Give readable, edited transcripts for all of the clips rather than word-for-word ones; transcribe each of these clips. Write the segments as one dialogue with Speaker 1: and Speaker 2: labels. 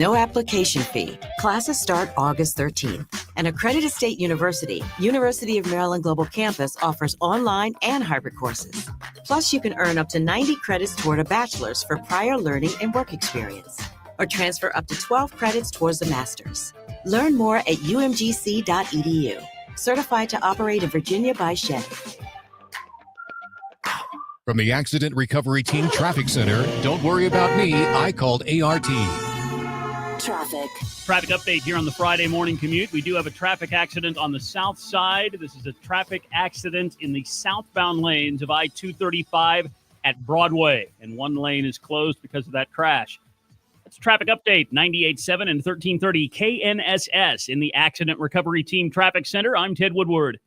Speaker 1: No application fee. Classes start August 13th. An accredited state university, University of Maryland Global Campus, offers online and hybrid courses. Plus, you can earn up to 90 credits toward a bachelor's for prior learning and work experience, or transfer up to 12 credits towards a master's. Learn more at umgc.edu. Certified to operate in Virginia by Shed.
Speaker 2: From the Accident Recovery Team Traffic Center, don't worry about me, I called ART.
Speaker 3: Traffic
Speaker 4: update here on the Friday morning commute. We do have a traffic accident on the south side. This is a traffic accident in the southbound lanes of I-235 at Broadway, and one lane is closed because of that crash. That's traffic update, 98.7 and 1330 KNSS in the Accident Recovery Team Traffic Center. I'm Ted Woodward.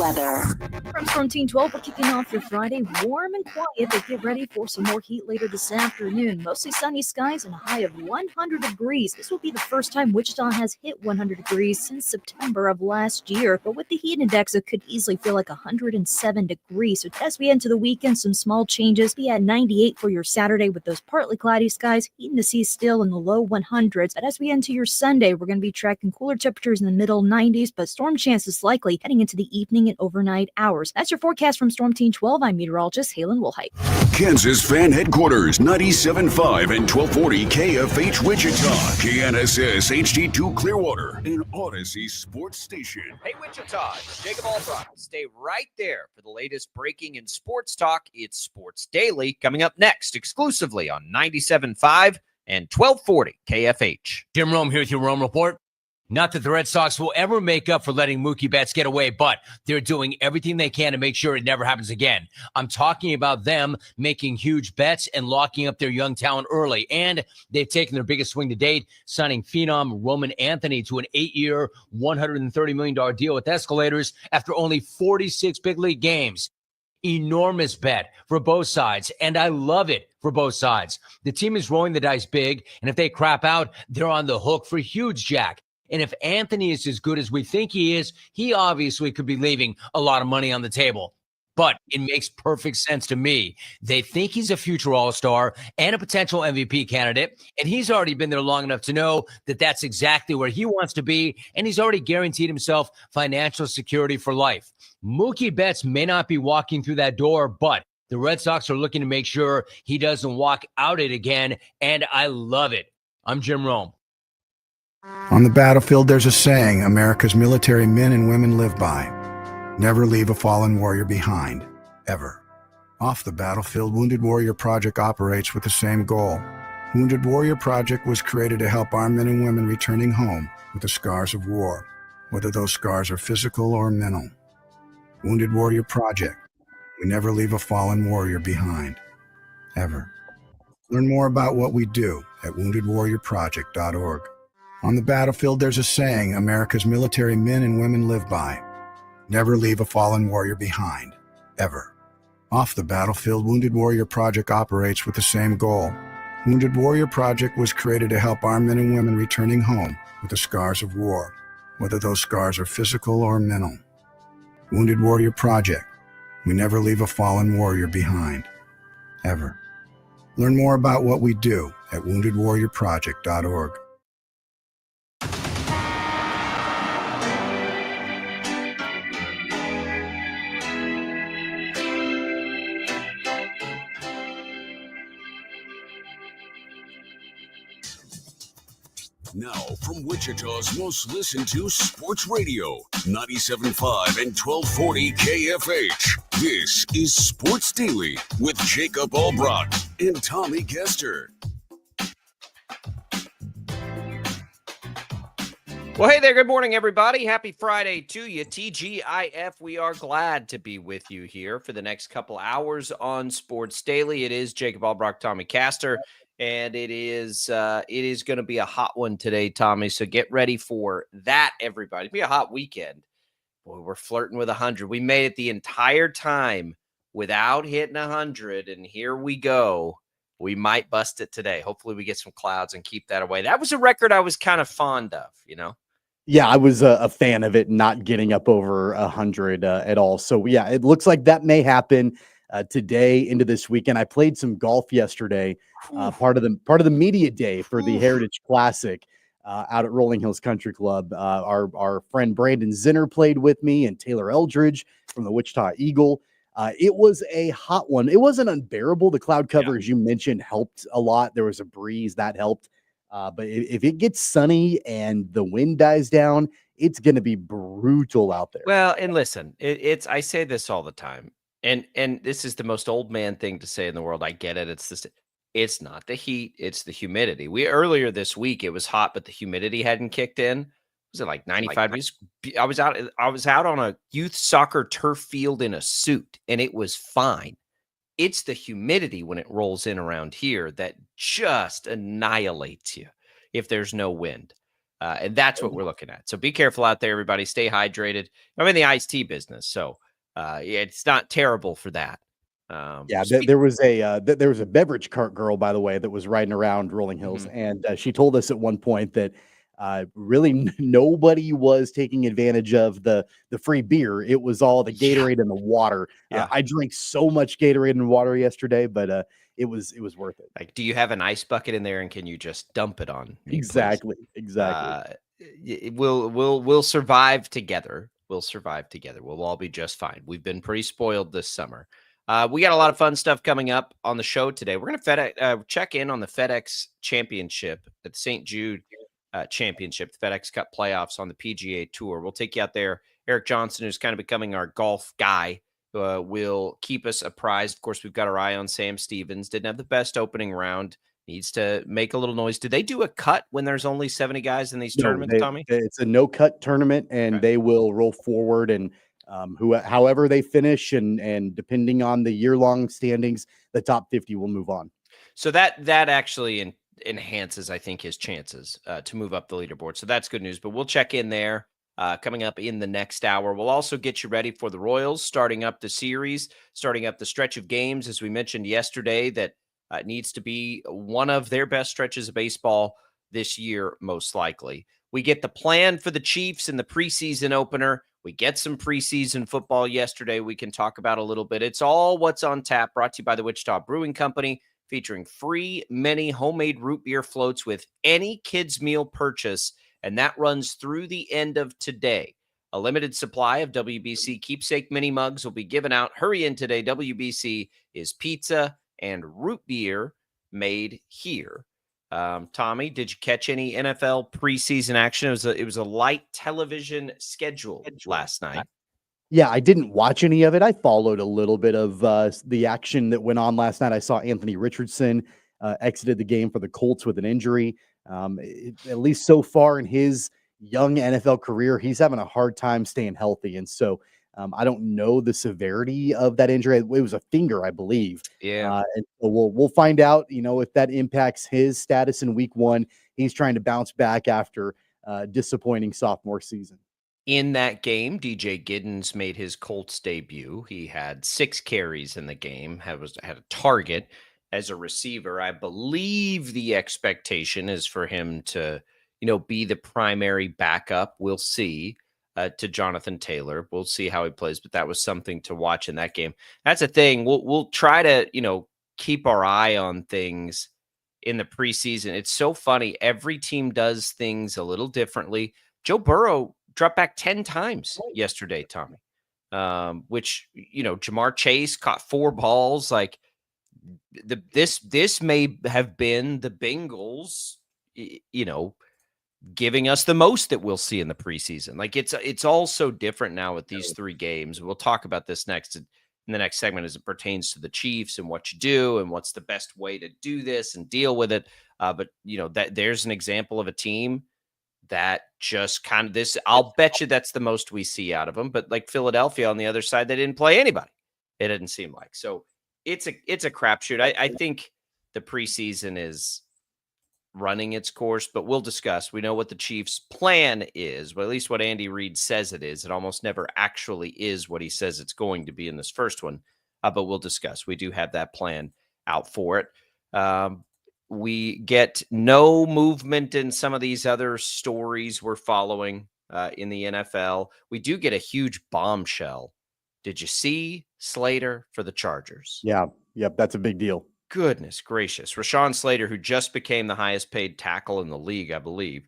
Speaker 3: weather.
Speaker 5: From Storm Team 12, we're kicking off your Friday warm and quiet, but get ready for some more heat later this afternoon. Mostly sunny skies and a high of 100 degrees. This will be the first time Wichita has hit 100 degrees since September of last year. But with the heat index, it could easily feel like 107 degrees. So as we enter the weekend, some small changes. Be at 98 for your Saturday with those partly cloudy skies. Heat in the sea still in the low 100s. But as we enter your Sunday, we're going to be tracking cooler temperatures in the middle 90s, but storm chances likely heading into the evening and overnight hours. That's your forecast from Storm Team 12. I'm meteorologist Halen Woolhype.
Speaker 6: Kansas Fan Headquarters, 97.5 and 1240 KFH Wichita, KNSS HD2 Clearwater, and Odyssey Sports Station.
Speaker 7: Hey Wichita, it's Jacob Albrock. Stay right there for the latest breaking in sports talk. It's Sports Daily coming up next exclusively on 97.5 and 1240 KFH.
Speaker 8: Jim Rome here with your Rome Report. Not that the Red Sox will ever make up for letting Mookie Betts get away, but they're doing everything they can to make sure it never happens again. I'm talking about them making huge bets and locking up their young talent early. And they've taken their biggest swing to date, signing phenom Roman Anthony to an 8-year, $130 million deal with escalators after only 46 big league games. Enormous bet for both sides, and I love it for both sides. The team is rolling the dice big, and if they crap out, they're on the hook for huge jack. And if Anthony is as good as we think he is, he obviously could be leaving a lot of money on the table. But it makes perfect sense to me. They think he's a future All-Star and a potential MVP candidate, and he's already been there long enough to know that that's exactly where he wants to be, and he's already guaranteed himself financial security for life. Mookie Betts may not be walking through that door, but the Red Sox are looking to make sure he doesn't walk out it again, and I love it. I'm Jim Rome.
Speaker 9: On the battlefield, there's a saying America's military men and women live by. Never leave a fallen warrior behind, ever. Off the battlefield, Wounded Warrior Project operates with the same goal. Wounded Warrior Project was created to help our men and women returning home with the scars of war, whether those scars are physical or mental. Wounded Warrior Project. We never leave a fallen warrior behind, ever. Learn more about what we do at woundedwarriorproject.org. On the battlefield, there's a saying America's military men and women live by. Never leave a fallen warrior behind, ever. Off the battlefield, Wounded Warrior Project operates with the same goal. Wounded Warrior Project was created to help our men and women returning home with the scars of war, whether those scars are physical or mental. Wounded Warrior Project. We never leave a fallen warrior behind, ever. Learn more about what we do at woundedwarriorproject.org.
Speaker 6: Now, from Wichita's most listened to sports radio, 97.5 and 1240 KFH. This is Sports Daily with Jacob Albrock and Tommy Kester.
Speaker 7: Well, hey there. Good morning, everybody. Happy Friday to you. TGIF, we are glad to be with you here for the next couple hours on Sports Daily. It is Jacob Albrock, Tommy Kester. And it is going to be a hot one today, Tommy. So get ready for that, everybody. It'll be a hot weekend. Boy, we're flirting with 100. We made it the entire time without hitting 100, and here we go. We might bust it today. Hopefully we get some clouds and keep that away. That was a record I was kind of fond of, you know?
Speaker 10: Yeah, I was a fan of it not getting up over 100 at all. So, yeah, it looks like that may happen. today into this weekend. I played some golf yesterday, part of the media day for the Heritage Classic out at Rolling Hills Country Club. Our friend Brandon Zinner played with me, and Taylor Eldridge from the Wichita Eagle. It was a hot one. It wasn't unbearable. The cloud cover, as you mentioned, helped a lot. There was a breeze that helped. But if it gets sunny and the wind dies down, it's going to be brutal out there.
Speaker 7: Well, and listen, it's I say this all the time, and this is the most old man thing to say in the world. I get it. It's not the heat, it's the humidity. We earlier this week it was hot, but the humidity hadn't kicked in. Was it like 95 degrees? I was out on a youth soccer turf field in a suit, and it was fine. It's the humidity when it rolls in around here that just annihilates you if there's no wind. And that's what we're looking at. So be careful out there, everybody. Stay hydrated. I'm in the iced tea business, so it's not terrible for that.
Speaker 10: There was a beverage cart girl, by the way, that was riding around Rolling Hills, and she told us at one point that really nobody was taking advantage of the free beer. It was all the Gatorade and the water. I drank so much Gatorade and water yesterday, but it was worth it.
Speaker 7: Like, do you have an ice bucket in there, and can you just dump it on me,
Speaker 10: Exactly.
Speaker 7: We'll survive together. We'll survive together. We'll all be just fine. We've been pretty spoiled this summer. We got a lot of fun stuff coming up on the show today. We're going to check in on the FedEx Championship at the St. Jude Championship, the FedEx Cup playoffs on the PGA Tour. We'll take you out there. Eric Johnson, who's kind of becoming our golf guy, will keep us apprised. Of course, we've got our eye on Sam Stevens. Didn't have the best opening round. Needs to make a little noise. Do they do a cut when there's only 70 guys in these tournaments, Tommy?
Speaker 10: It's a no-cut tournament, and they will roll forward, and however they finish, and depending on the year-long standings, the top 50 will move on.
Speaker 7: So that actually enhances, I think, his chances to move up the leaderboard. So that's good news. But we'll check in there coming up in the next hour. We'll also get you ready for the Royals, starting up the series, starting up the stretch of games, as we mentioned yesterday, that needs to be one of their best stretches of baseball this year, most likely. We get the plan for the Chiefs in the preseason opener. We get some preseason football yesterday we can talk about a little bit. It's all what's on tap, brought to you by the Wichita Brewing Company, featuring free mini homemade root beer floats with any kids' meal purchase, and that runs through the end of today. A limited supply of WBC keepsake mini mugs will be given out. Hurry in today. WBC is pizza and root beer made here. Tommy, did you catch any NFL preseason action? It was a light television schedule last night.
Speaker 10: Yeah, I didn't watch any of it. I followed a little bit of the action that went on last night. I saw Anthony Richardson exited the game for the Colts with an injury. At least so far in his young NFL career, he's having a hard time staying healthy. And so I don't know the severity of that injury. It was a finger, I believe.
Speaker 7: Yeah.
Speaker 10: And so we'll find out, if that impacts his status in week one. He's trying to bounce back after disappointing sophomore season.
Speaker 7: In that game, DJ Giddens made his Colts debut. He had 6 carries in the game, had a target as a receiver. I believe the expectation is for him to, be the primary backup. We'll see. To Jonathan Taylor. We'll see how he plays, but that was something to watch in that game. That's a thing. We'll try to, keep our eye on things in the preseason. It's so funny. Every team does things a little differently. Joe Burrow dropped back 10 times yesterday, Tommy, which, Jamar Chase caught 4 balls. Like this may have been the Bengals, giving us the most that we'll see in the preseason. Like it's all so different now with these 3 games. We'll talk about this next in the next segment as it pertains to the Chiefs and what you do and what's the best way to do this and deal with it. But that there's an example of a team that just kind of this. I'll bet you that's the most we see out of them. But like Philadelphia on the other side, they didn't play anybody. It didn't seem like. So it's a crapshoot. I think the preseason is running its course, but we'll discuss. We know what the Chiefs' plan is, well, at least what Andy Reid says it is. It almost never actually is what he says it's going to be in this first one, but we'll discuss. We do have that plan out for it. We get no movement in some of these other stories we're following in the NFL. We do get a huge bombshell. Did you see Slater for the Chargers.
Speaker 10: Yeah. Yep. That's a big deal.
Speaker 7: Goodness gracious. Rashawn Slater, who just became the highest paid tackle in the league, I believe,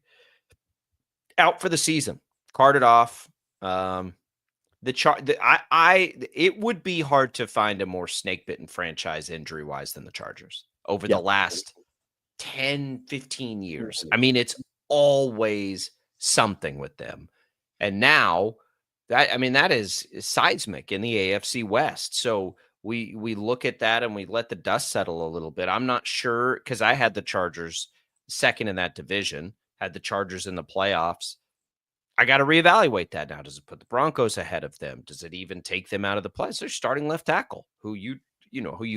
Speaker 7: out for the season, carted off. It would be hard to find a more snake-bitten franchise injury-wise than the Chargers over the last 10, 15 years. I mean, it's always something with them. And now that is seismic in the AFC West. So we look at that and we let the dust settle a little bit. I'm not sure, because I had the Chargers second in that division, had the Chargers in the playoffs. I got to reevaluate that now. Does it put the Broncos ahead of them? Does it even take them out of the playoffs? They're starting left tackle, who you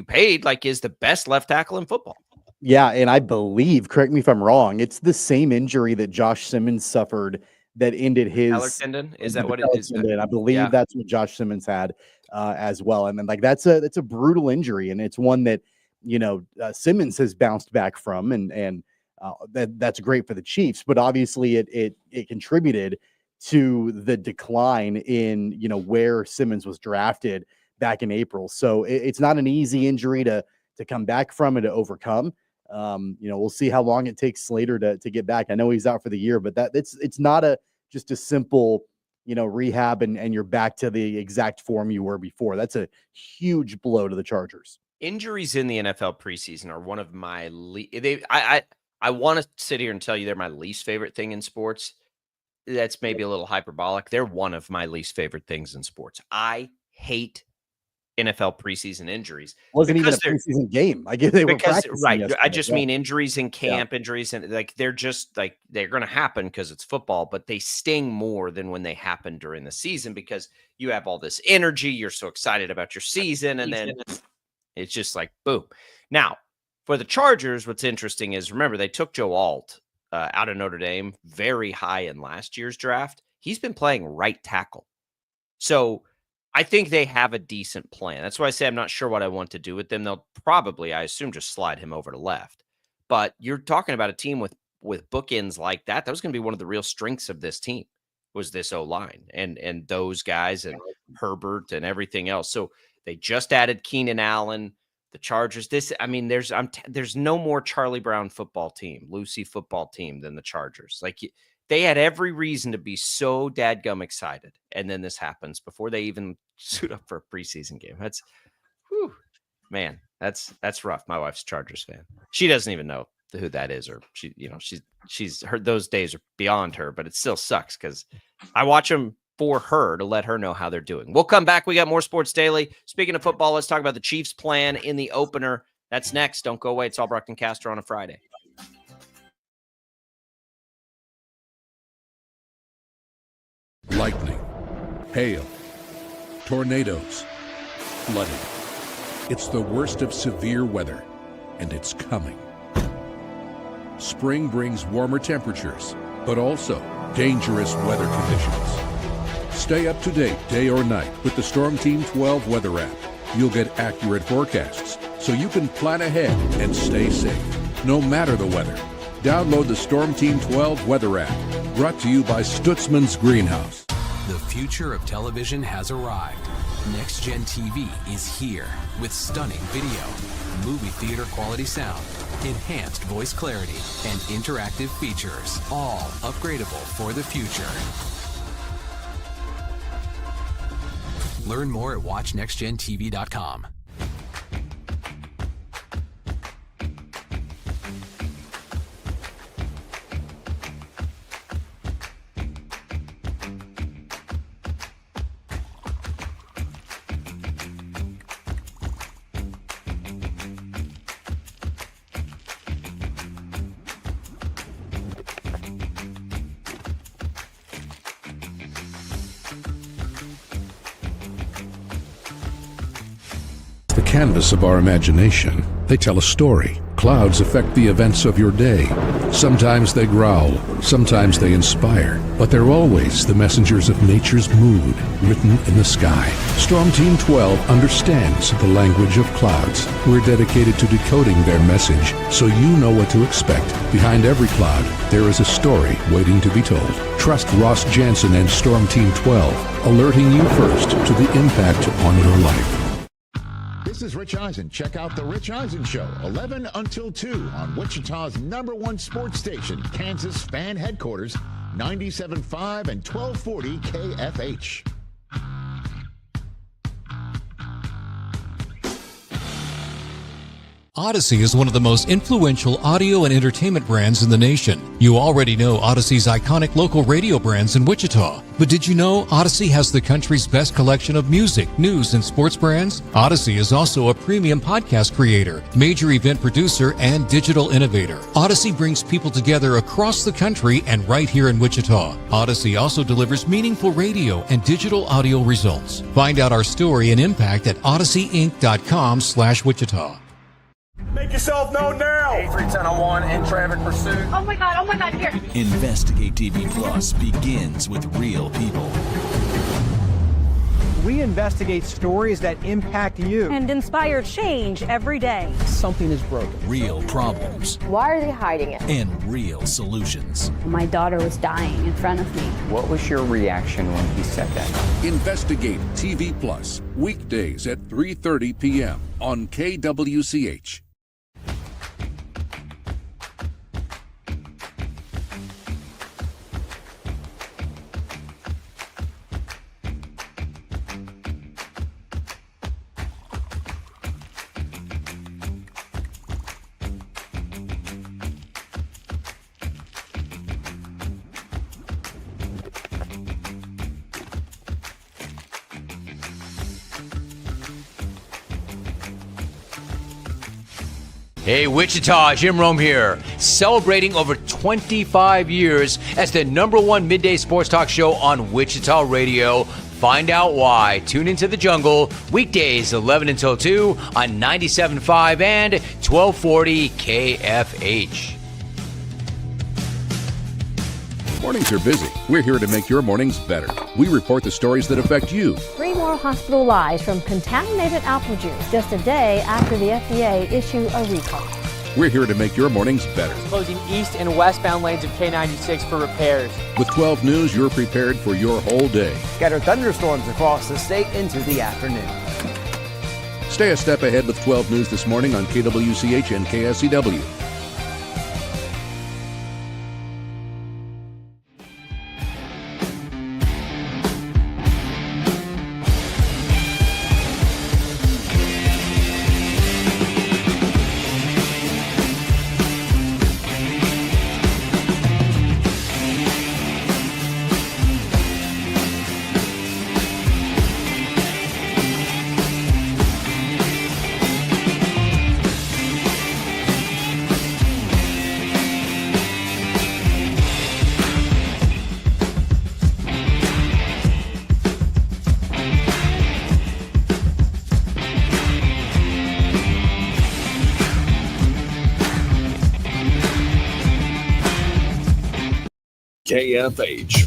Speaker 7: paid like is the best left tackle in football.
Speaker 10: Yeah, and I believe, correct me if I'm wrong, it's the same injury that Josh Simmons suffered that ended his
Speaker 7: Patellar tendon. Is that what it is?
Speaker 10: I believe that's what Josh Simmons had as well. And then that's a brutal injury, and it's one that Simmons has bounced back from, and that's great for the Chiefs. But obviously, it contributed to the decline in where Simmons was drafted back in April. So it's not an easy injury to come back from and to overcome. We'll see how long it takes Slater to get back. I know he's out for the year, but it's not just a simple rehab and you're back to the exact form you were before. That's a huge blow to the Chargers.
Speaker 7: Injuries in the NFL preseason are one of my I want to sit here and tell you they're my least favorite thing in sports. That's maybe a little hyperbolic. They're one of my least favorite things in sports. I hate NFL preseason injuries.
Speaker 10: Wasn't even a preseason game. They were practicing
Speaker 7: right. I just mean injuries in camp, injuries, and they're just they're going to happen because it's football, but they sting more than when they happen during the season because you have all this energy. You're so excited about your season, and then it's just like boom. Now, for the Chargers, what's interesting is, remember, they took Joe Alt out of Notre Dame very high in last year's draft. He's been playing right tackle. So I think they have a decent plan. That's why I say I'm not sure what I want to do with them. They'll probably, I assume, just slide him over to left. But you're talking about a team with bookends like that. That was going to be one of the real strengths of this team, was this O-line and those guys and Herbert and everything else. So they just added Keenan Allen. The Chargers, there's no more Charlie Brown football team, Lucy football team than the Chargers. They had every reason to be so dadgum excited. And then this happens before they even suit up for a preseason game. That's rough. My wife's a Chargers fan. She doesn't even know who that is, or she's heard those days are beyond her, but it still sucks because I watch them for her to let her know how they're doing. We'll come back. We got more Sports Daily. Speaking of football, let's talk about the Chiefs' plan in the opener. That's next. Don't go away. It's all Brockton Castor on a Friday.
Speaker 11: Lightning, hail, tornadoes, flooding. It's the worst of severe weather, and it's coming. Spring brings warmer temperatures, but also dangerous weather conditions. Stay up to date day or night with the Storm Team 12 weather app. You'll get accurate forecasts so you can plan ahead and stay safe, no matter the weather. Download the Storm Team 12 weather app, brought to you by Stutzman's Greenhouse.
Speaker 12: The future of television has arrived. Next Gen TV is here with stunning video, movie theater quality sound, enhanced voice clarity, and interactive features, all upgradable for the future. Learn more at watchnextgentv.com.
Speaker 11: Canvas of our imagination. They tell a story. Clouds affect the events of your day. Sometimes they growl, sometimes they inspire, but they're always the messengers of nature's mood written in the sky. Storm Team 12 understands the language of clouds. We're dedicated to decoding their message so you know what to expect. Behind every cloud, there is a story waiting to be told. Trust Ross Jansen and Storm Team 12, alerting you first to the impact on your life.
Speaker 13: This is Rich Eisen. Check out The Rich Eisen Show, 11 until 2 on Wichita's #1 sports station, Kansas Fan Headquarters, 97.5 and 1240 KFH.
Speaker 2: Odyssey is one of the most influential audio and entertainment brands in the nation. You already know Odyssey's iconic local radio brands in Wichita. But did you know Odyssey has the country's best collection of music, news, and sports brands? Odyssey is also a premium podcast creator, major event producer, and digital innovator. Odyssey brings people together across the country and right here in Wichita. Odyssey also delivers meaningful radio and digital audio results. Find out our story and impact at odysseyinc.com/Wichita.
Speaker 14: Make yourself known now.
Speaker 15: 310-01 in traffic pursuit.
Speaker 16: Oh my God, here.
Speaker 12: Investigate TV Plus begins with real people.
Speaker 17: We investigate stories that impact you
Speaker 16: and inspire change every day.
Speaker 17: Something is broken.
Speaker 12: Real problems.
Speaker 16: Why are they hiding it?
Speaker 12: And real solutions.
Speaker 16: My daughter was dying in front of me.
Speaker 15: What was your reaction when he said that?
Speaker 11: Investigate TV Plus, weekdays at 3:30 p.m. on KWCH.
Speaker 8: Hey, Wichita, Jim Rome here, celebrating over 25 years as the #1 midday sports talk show on Wichita Radio. Find out why. Tune into The Jungle, weekdays 11 until 2 on 97.5 and 1240 KFH.
Speaker 11: Mornings are busy. We're here to make your mornings better. We report the stories that affect you.
Speaker 16: 3 more hospital lies from contaminated apple juice just a day after the FDA issue a recall.
Speaker 11: We're here to make your mornings better.
Speaker 18: Closing east and westbound lanes of K96 for repairs.
Speaker 11: With 12 News, you're prepared for your whole day.
Speaker 19: Scattered thunderstorms across the state into the afternoon.
Speaker 11: Stay a step ahead with 12 News this morning on KWCH and KSCW.
Speaker 6: KFH.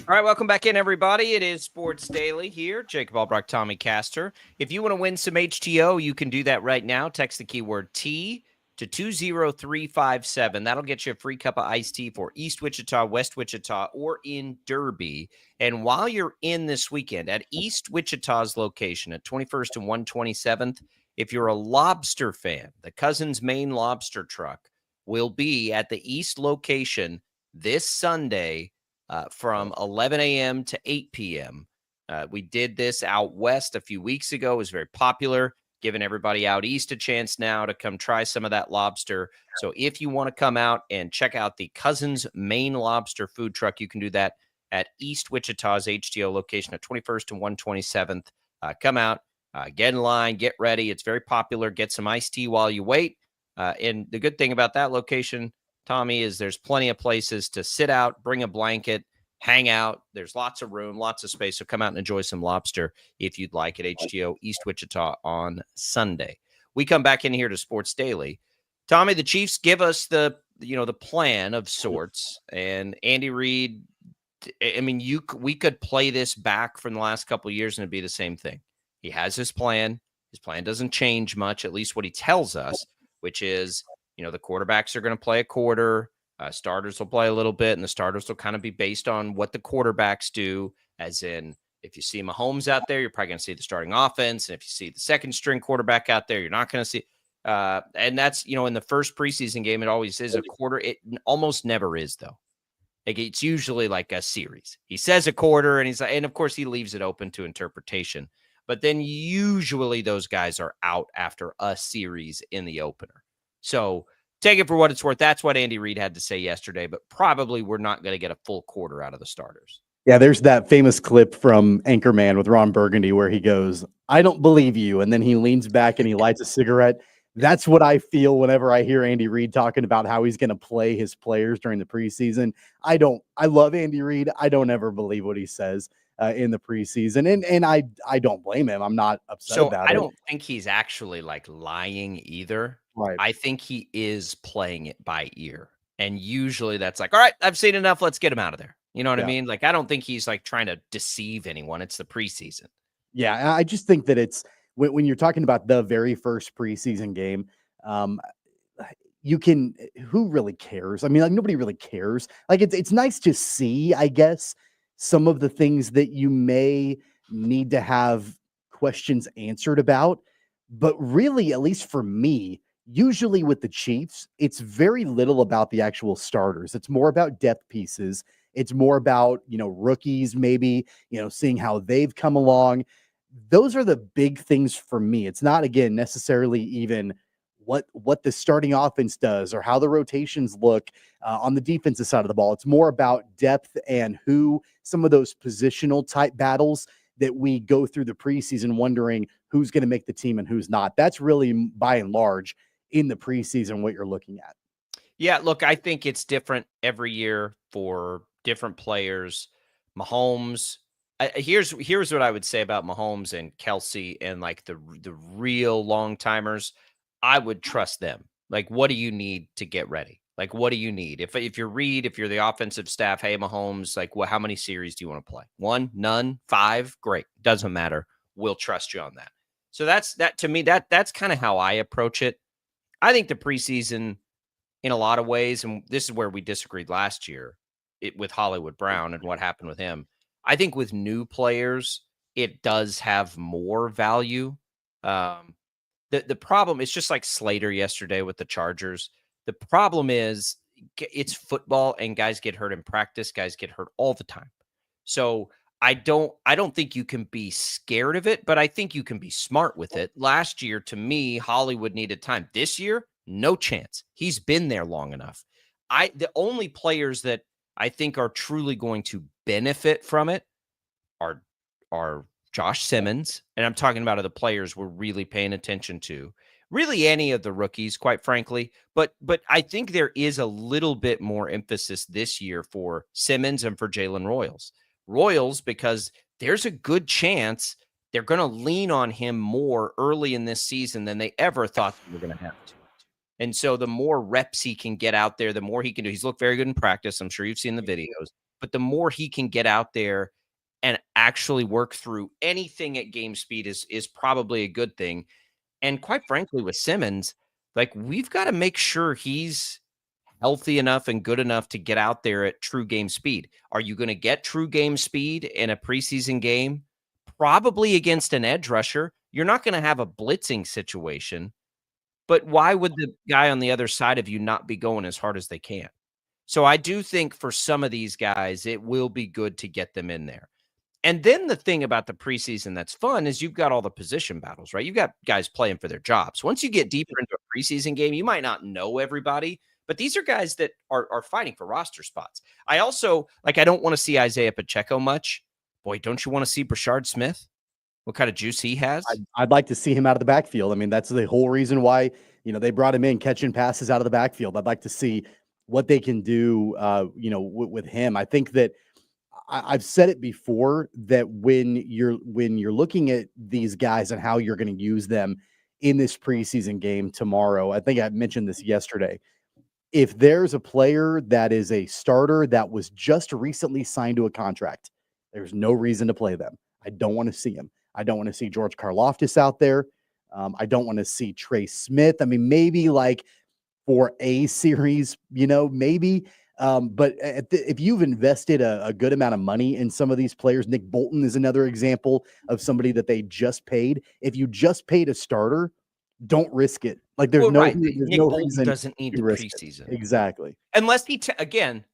Speaker 7: All right, welcome back in, everybody. It is Sports Daily here. Jacob Albrock, Tommy Castor. If you want to win some HTO, you can do that right now. Text the keyword T to 20357. That'll get you a free cup of iced tea for East Wichita, West Wichita, or in Derby. And while you're in this weekend at East Wichita's location at 21st and 127th, if you're a lobster fan, the Cousins Maine Lobster Truck will be at the East location this Sunday from 11 a.m. to 8 p.m. We did this out west a few weeks ago. It was very popular, giving everybody out east a chance now to come try some of that lobster. So if you want to come out and check out the Cousins Maine Lobster Food Truck, you can do that at East Wichita's HTO location at 21st and 127th. Come out. Get in line, get ready. It's very popular. Get some iced tea while you wait. And the good thing about that location, Tommy, is there's plenty of places to sit out, bring a blanket, hang out. There's lots of room, lots of space. So come out and enjoy some lobster if you'd like at HTO East Wichita on Sunday. We come back in here to Sports Daily. Tommy, the Chiefs give us the plan of sorts. And Andy Reid, I mean, we could play this back from the last couple of years and it'd be the same thing. He has his plan. His plan doesn't change much, at least what he tells us, which is, the quarterbacks are going to play a quarter. Starters will play a little bit, and the starters will kind of be based on what the quarterbacks do, as in if you see Mahomes out there, you're probably going to see the starting offense. And if you see the second string quarterback out there, you're not going to see. And that's, in the first preseason game, it always is a quarter. It almost never is, though. Like, it's usually like a series. He says a quarter, and of course he leaves it open to interpretation. But then usually those guys are out after a series in the opener. So take it for what it's worth. That's what Andy Reid had to say yesterday, but probably we're not going to get a full quarter out of the starters.
Speaker 10: Yeah, there's that famous clip from Anchorman with Ron Burgundy where he goes, "I don't believe you." And then he leans back and he lights a cigarette. That's what I feel whenever I hear Andy Reid talking about how he's going to play his players during the preseason. I love Andy Reid. I don't ever believe what he says in the preseason. And I don't blame him. I'm not upset about it.
Speaker 7: I don't think he's actually like lying either.
Speaker 10: Right.
Speaker 7: I think he is playing it by ear. And usually that's like, all right, I've seen enough. Let's get him out of there. You know what I mean? Like, I don't think he's like trying to deceive anyone. It's the preseason.
Speaker 10: Yeah, I just think that it's when you're talking about the very first preseason game, you can who really cares? I mean, like nobody really cares. Like it's nice to see, I guess, some of the things that you may need to have questions answered about. But really, at least for me, usually with the Chiefs, it's very little about the actual starters. It's more about depth pieces. It's more about, rookies, maybe, seeing how they've come along. Those are the big things for me. It's not, again, necessarily even what the starting offense does or how the rotations look on the defensive side of the ball. It's more about depth and who some of those positional type battles that we go through the preseason wondering who's going to make the team and who's not. That's really, by and large, in the preseason what you're looking at.
Speaker 7: Yeah, look, I think it's different every year for different players. Mahomes, here's what I would say about Mahomes and Kelsey and like the real long timers. I would trust them. Like, what do you need to get ready? Like, what do you need? If you're Reid, if you're the offensive staff, hey, Mahomes, like, how many series do you want to play? 1, none, 5? Great. Doesn't matter. We'll trust you on that. So that's to me, that's kind of how I approach it. I think the preseason, in a lot of ways, and this is where we disagreed last year with Hollywood Brown and what happened with him. I think with new players, it does have more value. The problem is just like Slater yesterday with the Chargers. The problem is it's football and guys get hurt in practice. Guys get hurt all the time. So I don't think you can be scared of it, but I think you can be smart with it. Last year, to me, Hollywood needed time. This year, no chance. He's been there long enough. The only players that I think are truly going to benefit from it are Josh Simmons, and I'm talking about the players we're really paying attention to. Really any of the rookies, quite frankly. But I think there is a little bit more emphasis this year for Simmons and for Jalen Royals, because there's a good chance they're going to lean on him more early in this season than they ever thought they were going to have to. And so the more reps he can get out there, the more he can do. He's looked very good in practice. I'm sure you've seen the videos. But the more he can get out there and actually work through anything at game speed is probably a good thing. And quite frankly, with Simmons, like, we've got to make sure he's healthy enough and good enough to get out there at true game speed. Are you going to get true game speed in a preseason game? Probably against an edge rusher. You're not going to have a blitzing situation, but why would the guy on the other side of you not be going as hard as they can? So I do think for some of these guys, it will be good to get them in there. And then the thing about the preseason that's fun is you've got all the position battles, right? You've got guys playing for their jobs. Once you get deeper into a preseason game, you might not know everybody, but these are guys that are fighting for roster spots. I also, I don't want to see Isaiah Pacheco much. Boy, don't you want to see Brashard Smith? What kind of juice he has?
Speaker 10: I'd like to see him out of the backfield. I mean, that's the whole reason why, they brought him in, catching passes out of the backfield. I'd like to see what they can do, with him. I think that I've said it before that when you're looking at these guys and how you're going to use them in this preseason game tomorrow, I think I mentioned this yesterday. If there's a player that is a starter that was just recently signed to a contract, there's no reason to play them. I don't want to see him. I don't want to see George Karlaftis out there. I don't want to see Trey Smith. I mean, maybe for a series, maybe. But if you've invested a good amount of money in some of these players, Nick Bolton is another example of somebody that they just paid. If you just paid a starter, don't risk it. Like there's
Speaker 7: Right.
Speaker 10: there's
Speaker 7: Nick
Speaker 10: no
Speaker 7: Bolton
Speaker 10: reason
Speaker 7: doesn't need
Speaker 10: to
Speaker 7: the
Speaker 10: risk it.
Speaker 7: preseason.
Speaker 10: Exactly.
Speaker 7: Unless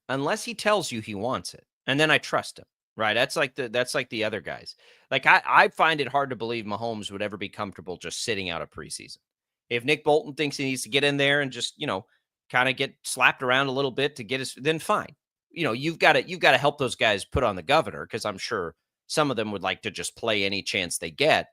Speaker 7: unless he tells you he wants it, and then I trust him. Right. That's like the other guys. Like I find it hard to believe Mahomes would ever be comfortable just sitting out a preseason. If Nick Bolton thinks he needs to get in there and just, kind of get slapped around a little bit to get his, then fine. You've got to help those guys put on the governor, because I'm sure some of them would like to just play any chance they get.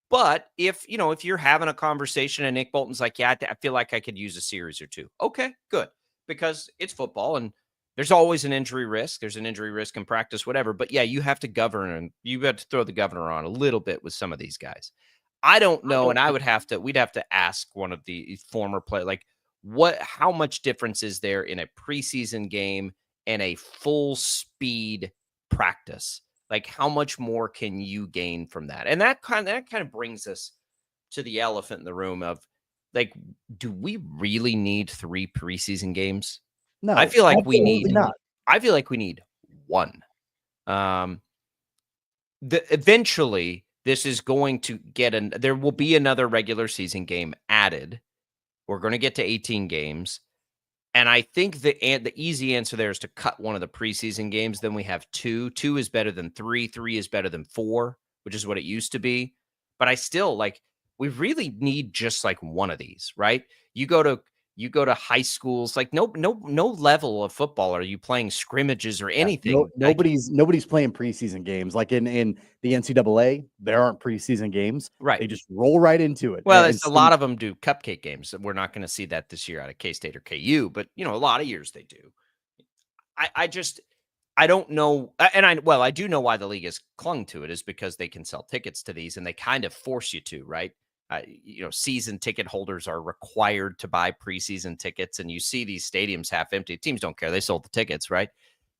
Speaker 7: But if you're having a conversation and Nick Bolton's like, yeah, I feel like I could use a series or two. Okay, good. Because it's football and there's always an injury risk. There's an injury risk in practice, whatever. But yeah, you have to govern, and you have to throw the governor on a little bit with some of these guys. I don't know. And we'd have to ask one of the former players, like, how much difference is there in a preseason game and a full speed practice? Like, how much more can you gain from that? And that kind of brings us to the elephant in the room of, like, do we really need 3 preseason games?
Speaker 10: No,
Speaker 7: I feel like
Speaker 10: absolutely not.
Speaker 7: I feel like we need 1. Eventually this is going to there will be another regular season game added. We're going to get to 18 games. And I think the easy answer there is to cut one of the preseason games. Then we have 2. 2 is better than 3. 3 is better than 4, which is what it used to be. But I still we really need just like one of these, right? You go to high schools, like no level of football are you playing scrimmages or anything.
Speaker 10: Nobody's playing preseason games. Like in the NCAA, there aren't preseason games.
Speaker 7: Right.
Speaker 10: They just roll right into it.
Speaker 7: Well, a lot of them do cupcake games. We're not going to see that this year out of K-State or KU, but a lot of years they do. I don't know. And I do know why the league has clung to it, is because they can sell tickets to these and they kind of force you to, right? Season ticket holders are required to buy preseason tickets, and you see these stadiums half empty. Teams don't care. They sold the tickets, right?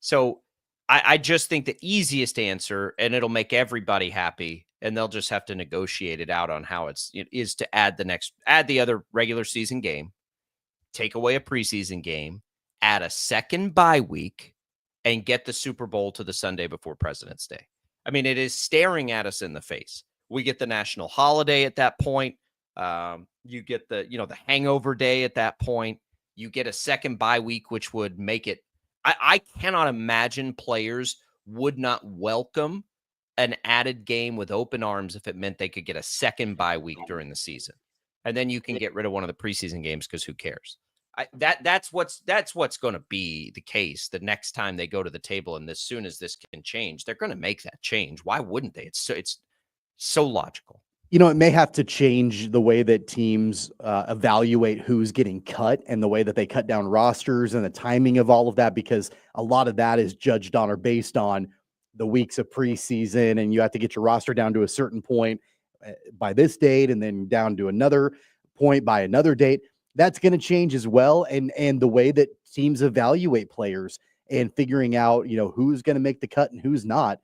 Speaker 7: So I just think the easiest answer, and it'll make everybody happy, and they'll just have to negotiate it out on how it is to add the other regular season game, take away a preseason game, add a second bye week, and get the Super Bowl to the Sunday before President's Day. I mean, it is staring at us in the face. We get the national holiday at that point. You get the hangover day at that point. You get a second bye week, which would make it. I cannot imagine players would not welcome an added game with open arms if it meant they could get a second bye week during the season, and then you can get rid of one of the preseason games because who cares? That's what's going to be the case the next time they go to the table, and as soon as this can change, they're going to make that change. Why wouldn't they? It's so logical.
Speaker 10: It may have to change the way that teams evaluate who's getting cut and the way that they cut down rosters and the timing of all of that, because a lot of that is judged on or based on the weeks of preseason, and you have to get your roster down to a certain point by this date and then down to another point by another date. That's going to change as well. And the way that teams evaluate players and figuring out, who's going to make the cut and who's not,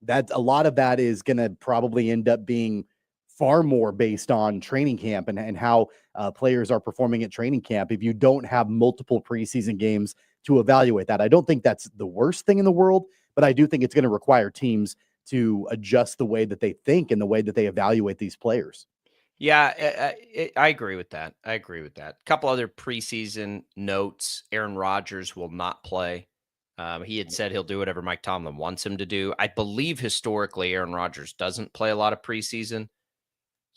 Speaker 10: that a lot of that is going to probably end up being far more based on training camp and how players are performing at training camp. If you don't have multiple preseason games to evaluate that, I don't think that's the worst thing in the world, but I do think it's going to require teams to adjust the way that they think and the way that they evaluate these players.
Speaker 7: Yeah, I agree with that. A couple other preseason notes. Aaron Rodgers will not play. He had said he'll do whatever Mike Tomlin wants him to do. I believe historically Aaron Rodgers doesn't play a lot of preseason.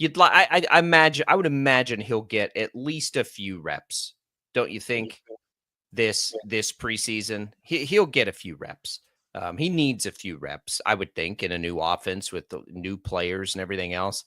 Speaker 7: I would imagine he'll get at least a few reps. Don't you think? This preseason, he'll get a few reps. He needs a few reps, I would think, in a new offense with the new players and everything else.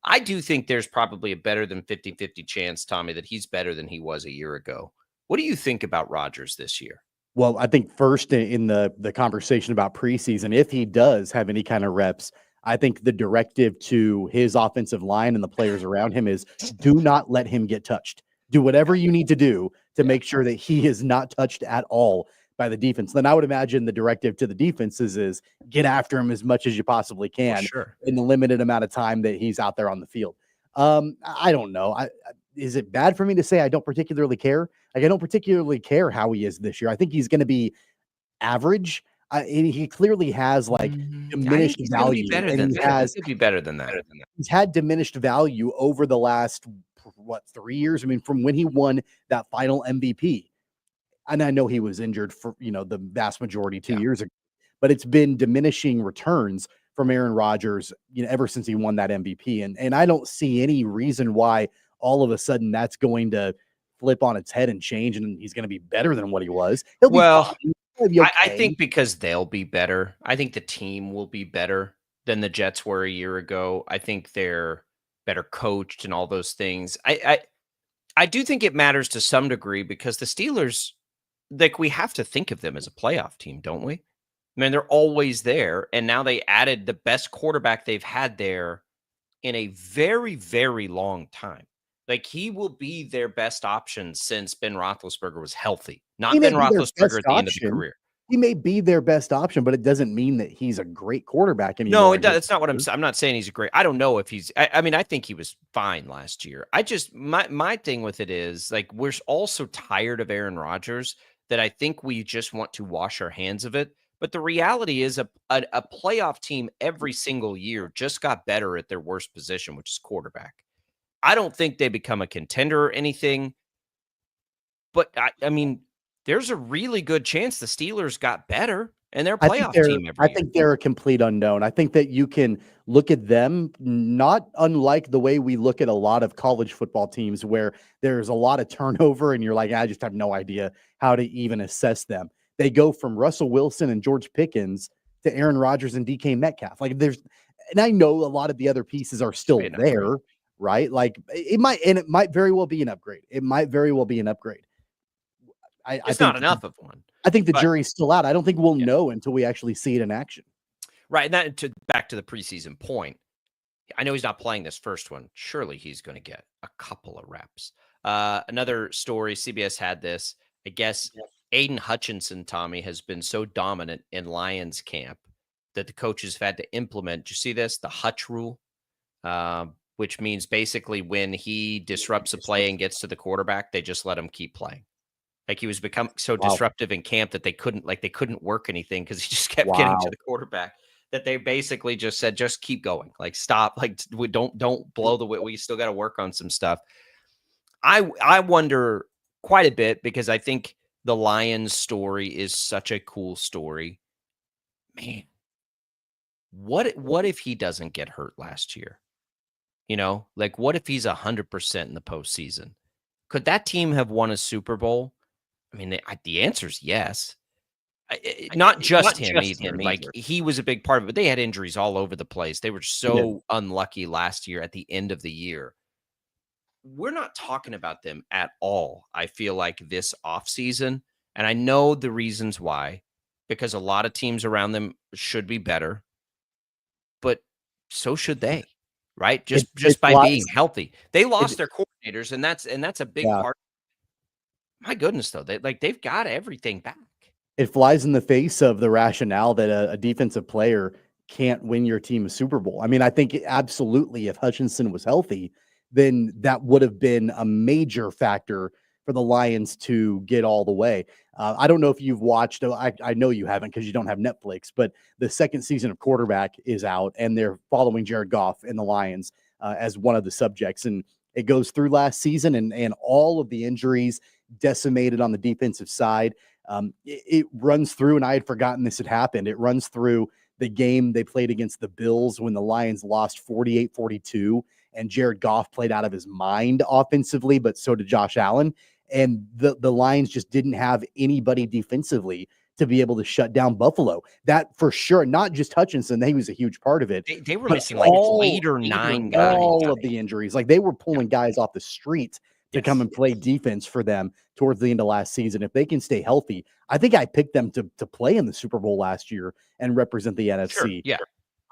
Speaker 7: I do think there's probably a better than 50-50 chance, Tommy, that he's better than he was a year ago. What do you think about Rodgers this year?
Speaker 10: Well, I think first in the conversation about preseason, if he does have any kind of reps, I think the directive to his offensive line and the players around him is do not let him get touched. Do whatever you need to do to make sure that he is not touched at all by the defense. Then I would imagine the directive to the defenses is get after him as much as you possibly can in the limited amount of time that he's out there on the field. I don't know. Is it bad for me to say I don't particularly care? Like, I don't particularly care how he is this year. I think he's going to be average. And he clearly has like
Speaker 7: I think
Speaker 10: diminished
Speaker 7: he's going to be
Speaker 10: value,
Speaker 7: better
Speaker 10: and
Speaker 7: than
Speaker 10: he
Speaker 7: that.
Speaker 10: has
Speaker 7: He could be better than that.
Speaker 10: he's had diminished value over the last 3 years. I mean, from when he won that final MVP, and I know he was injured for the vast majority 2 years ago, but it's been diminishing returns from Aaron Rodgers, ever since he won that MVP, and I don't see any reason why all of a sudden that's going to flip on its head and change, and he's going to be better than what he was. He'll be
Speaker 7: Well,
Speaker 10: fine. He'll be
Speaker 7: I
Speaker 10: okay.
Speaker 7: think because they'll be better. I think the team will be better than the Jets were a year ago. I think they're better coached and all those things. I do think it matters to some degree because the Steelers, like, we have to think of them as a playoff team, don't we? I mean, they're always there, and now they added the best quarterback they've had there in a very, very long time. Like, he will be their best option since Ben Roethlisberger was healthy,
Speaker 10: He
Speaker 7: not
Speaker 10: may
Speaker 7: Ben
Speaker 10: be their
Speaker 7: Roethlisberger
Speaker 10: best
Speaker 7: at the end of the
Speaker 10: option.
Speaker 7: career.
Speaker 10: He may be their best option, but it doesn't mean that he's a great quarterback anymore.
Speaker 7: No, it does. That's not what I'm saying. I'm not saying he's a great. I don't know if he's. I mean, I think he was fine last year. I just my thing with it is like we're all so tired of Aaron Rodgers that I think we just want to wash our hands of it. But the reality is a playoff team every single year just got better at their worst position, which is quarterback. I don't think they become a contender or anything. But I mean, there's a really good chance the Steelers got better and they're a playoff team every
Speaker 10: I
Speaker 7: year.
Speaker 10: think they're a complete unknown. I think that you can look at them not unlike the way we look at a lot of college football teams where there's a lot of turnover and you're like, I just have no idea how to even assess them. They go from Russell Wilson and George Pickens to Aaron Rodgers and DK Metcalf. Like and I know a lot of the other pieces are still there, right? Like it might very well be an upgrade. It might very well be an upgrade.
Speaker 7: It's not enough of one.
Speaker 10: I think the jury's still out. I don't think we'll know until we actually see it in action.
Speaker 7: Right. And that back to the preseason point. I know he's not playing this first one. Surely he's going to get a couple of reps. Another story, CBS had this. I guess Aiden Hutchinson, Tommy, has been so dominant in Lions camp that the coaches have had to implement. Did you see this? The Hutch rule, which means basically when he disrupts a play and gets to the quarterback, they just let him keep playing. Like he was becoming so disruptive in camp that they couldn't work anything because he just kept getting to the quarterback. That they basically just said, just keep going. Like stop. Like don't blow the whistle. We still got to work on some stuff. I wonder quite a bit because I think the Lions story is such a cool story. Man, what if he doesn't get hurt last year? Like what if he's 100% in the postseason? Could that team have won a Super Bowl? I mean, the answer is yes. Not just him either. Like he was a big part of it. But they had injuries all over the place. They were so unlucky last year at the end of the year. We're not talking about them at all, I feel like, this offseason. And I know the reasons why, because a lot of teams around them should be better. But so should they, right? Just by being healthy. They lost their coordinators, and that's a big part. My goodness, though, they've got everything back.
Speaker 10: It flies in the face of the rationale that a defensive player can't win your team a Super Bowl. I mean, I think absolutely if Hutchinson was healthy, then that would have been a major factor for the Lions to get all the way. I don't know if you've watched, I know you haven't because you don't have Netflix, but the second season of Quarterback is out and they're following Jared Goff and the Lions as one of the subjects. And it goes through last season and all of the injuries decimated on the defensive side. It runs through, and I had forgotten this had happened. It runs through the game they played against the Bills when the Lions lost 48-42, and Jared Goff played out of his mind offensively, but so did Josh Allen. And the Lions just didn't have anybody defensively to be able to shut down Buffalo. That for sure, not just Hutchinson, he was a huge part of it.
Speaker 7: They were missing like 8 or 9 guys.
Speaker 10: All of the injuries. Like they were pulling guys off the street to come and play defense for them towards the end of last season. If they can stay healthy, I think I picked them to play in the Super Bowl last year and represent the NFC.
Speaker 7: Sure, yeah.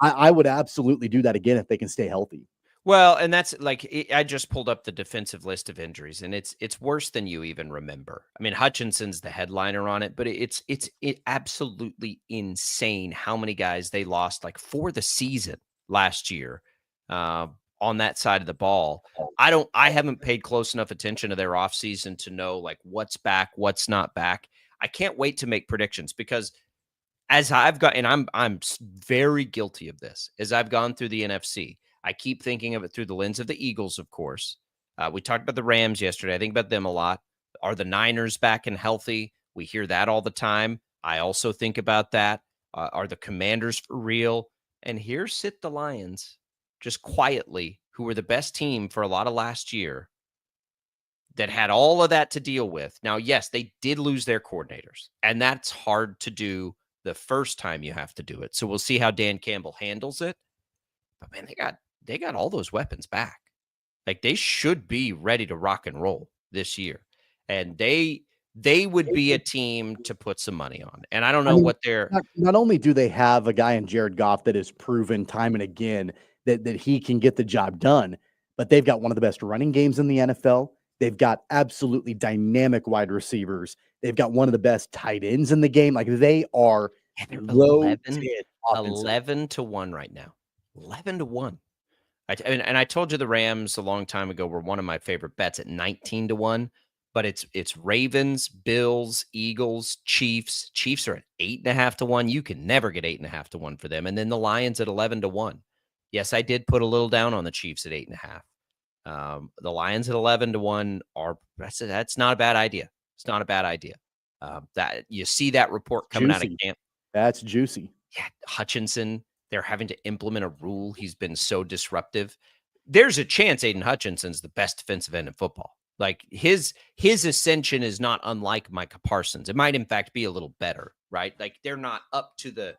Speaker 10: I would absolutely do that again if they can stay healthy.
Speaker 7: Well, and that's like I just pulled up the defensive list of injuries, and it's worse than you even remember. I mean, Hutchinson's the headliner on it, but it's absolutely insane how many guys they lost like for the season last year. on that side of the ball. I haven't paid close enough attention to their offseason to know like what's back, what's not back. I can't wait to make predictions because as I've got, and I'm very guilty of this, as I've gone through the NFC, I keep thinking of it through the lens of the Eagles, of course. We talked about the Rams yesterday. I think about them a lot. Are the Niners back and healthy? We hear that all the time. I also think about that. Are the Commanders for real? And here sit the Lions, just quietly, who were the best team for a lot of last year, that had all of that to deal with. Now, yes, they did lose their coordinators, and that's hard to do the first time you have to do it. So we'll see how Dan Campbell handles it. But man, they got all those weapons back. Like they should be ready to rock and roll this year. And they would be a team to put some money on. And I don't know what they're
Speaker 10: not only do they have a guy in Jared Goff that has proven time and again that he can get the job done, but they've got one of the best running games in the NFL. They've got absolutely dynamic wide receivers. They've got one of the best tight ends in the game. Like they are
Speaker 7: 11-1 right now. 11-1. And I told you the Rams a long time ago were one of my favorite bets at 19-1, but it's Ravens, Bills, Eagles, Chiefs. Chiefs are at 8.5-1. You can never get 8.5-1 for them. And then the Lions at 11-1. Yes, I did put a little down on the Chiefs at 8.5. The Lions at 11-1 that's not a bad idea. It's not a bad idea. That you see that report coming out of camp.
Speaker 10: That's juicy.
Speaker 7: Yeah, Hutchinson. They're having to implement a rule. He's been so disruptive. There's a chance Aiden Hutchinson's the best defensive end in football. Like his ascension is not unlike Micah Parsons. It might in fact be a little better, right? Like they're not up to the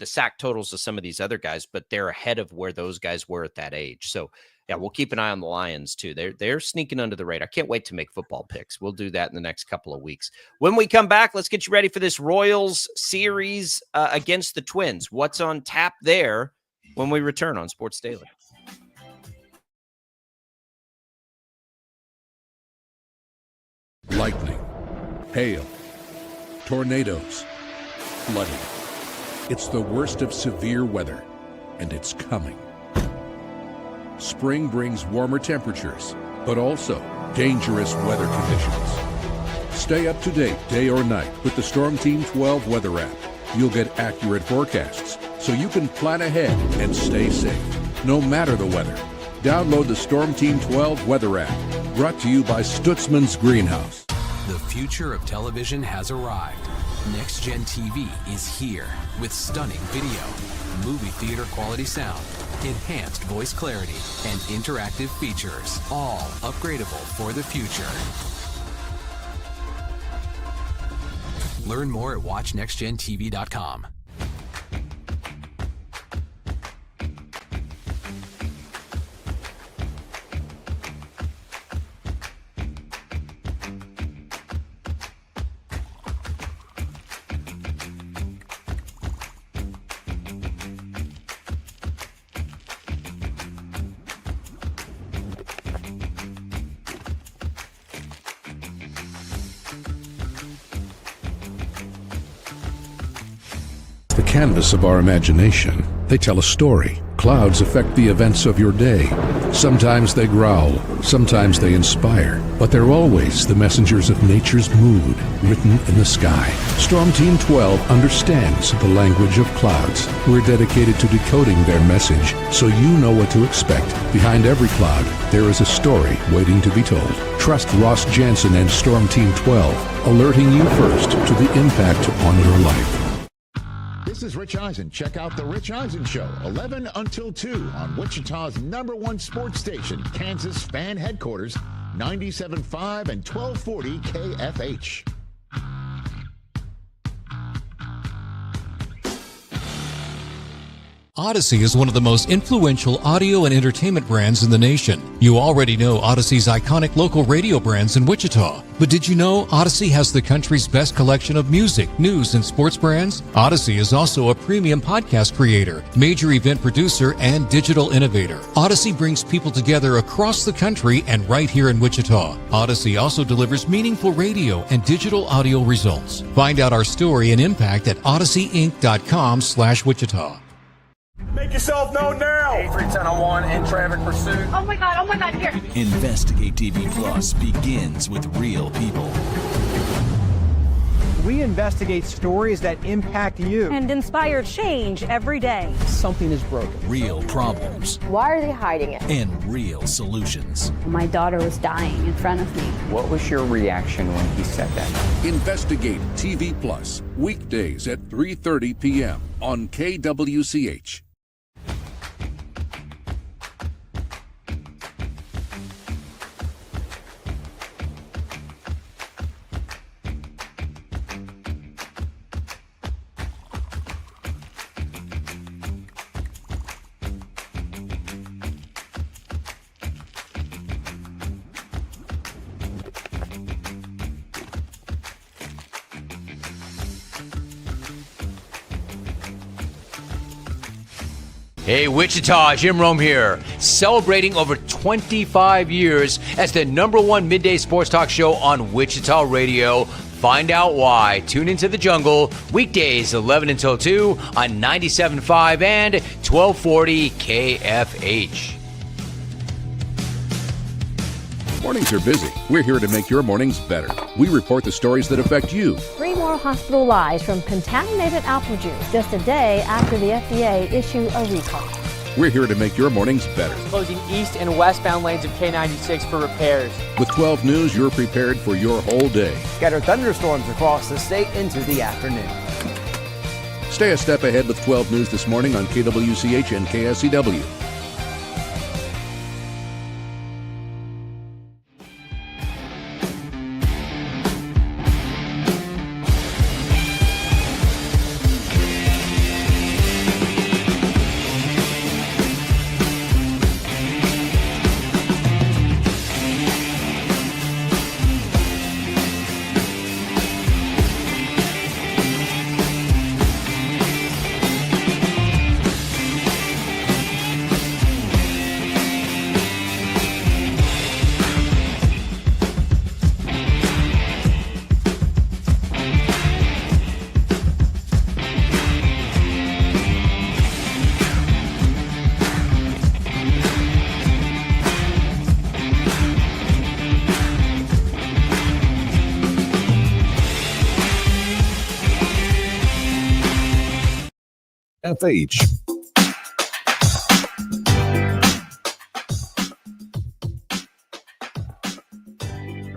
Speaker 7: sack totals of some of these other guys, but they're ahead of where those guys were at that age. So yeah, we'll keep an eye on the Lions too. They're sneaking under the radar. Can't wait to make football picks. We'll do that in the next couple of weeks. When we come back, let's get you ready for this Royals series against the Twins. What's on tap there when we return on Sports Daily?
Speaker 11: Lightning, hail, tornadoes, flooding. It's the worst of severe weather, and it's coming. Spring brings warmer temperatures, but also dangerous weather conditions. Stay up to date day or night with the Storm Team 12 weather app. You'll get accurate forecasts, so you can plan ahead and stay safe, no matter the weather. Download the Storm Team 12 weather app, brought to you by Stutzman's Greenhouse.
Speaker 12: The future of television has arrived. Next Gen TV is here with stunning video, movie theater quality sound, enhanced voice clarity, and interactive features, all upgradable for the future. Learn more at watchnextgentv.com.
Speaker 11: The canvas of our imagination. They tell a story. Clouds affect the events of your day. Sometimes they growl, sometimes they inspire, but they're always the messengers of nature's mood, written in the sky. Storm Team 12 understands the language of clouds. We're dedicated to decoding their message, so you know what to expect. Behind every cloud, there is a story waiting to be told. Trust Ross Jansen and Storm Team 12, alerting you first to the impact on your life.
Speaker 13: This is Rich Eisen. Check out The Rich Eisen Show, 11 until 2 on Wichita's #1 sports station, Kansas Fan Headquarters, 97.5 and 1240 KFH.
Speaker 2: Odyssey is one of the most influential audio and entertainment brands in the nation. You already know Odyssey's iconic local radio brands in Wichita. But did you know Odyssey has the country's best collection of music, news, and sports brands? Odyssey is also a premium podcast creator, major event producer, and digital innovator. Odyssey brings people together across the country and right here in Wichita. Odyssey also delivers meaningful radio and digital audio results. Find out our story and impact at odysseyinc.com/Wichita.
Speaker 14: Make yourself known now.
Speaker 15: 83101 in traffic pursuit.
Speaker 3: Oh my God, here.
Speaker 20: Investigate TV Plus begins with real people.
Speaker 17: We investigate stories that impact you.
Speaker 16: And inspire change every day.
Speaker 17: Something is broken.
Speaker 20: Real problems.
Speaker 3: Why are they hiding it?
Speaker 20: And real solutions.
Speaker 16: My daughter was dying in front of me.
Speaker 15: What was your reaction when he said that?
Speaker 11: Investigate TV Plus, weekdays at 3:30 p.m. on KWCH.
Speaker 8: Hey, Wichita, Jim Rome here, celebrating over 25 years as the #1 midday sports talk show on Wichita Radio. Find out why. Tune into The Jungle, weekdays 11 until 2 on 97.5 and 1240 KFH.
Speaker 11: Mornings are busy. We're here to make your mornings better. We report the stories that affect you.
Speaker 16: 3 more hospitalized from contaminated apple juice just a day after the FDA issue a recall.
Speaker 11: We're here to make your mornings better.
Speaker 18: Closing east and westbound lanes of K96 for repairs.
Speaker 11: With 12 News, you're prepared for your whole day.
Speaker 19: Scattered thunderstorms across the state into the afternoon.
Speaker 11: Stay a step ahead with 12 News this morning on KWCH and KSCW. FH.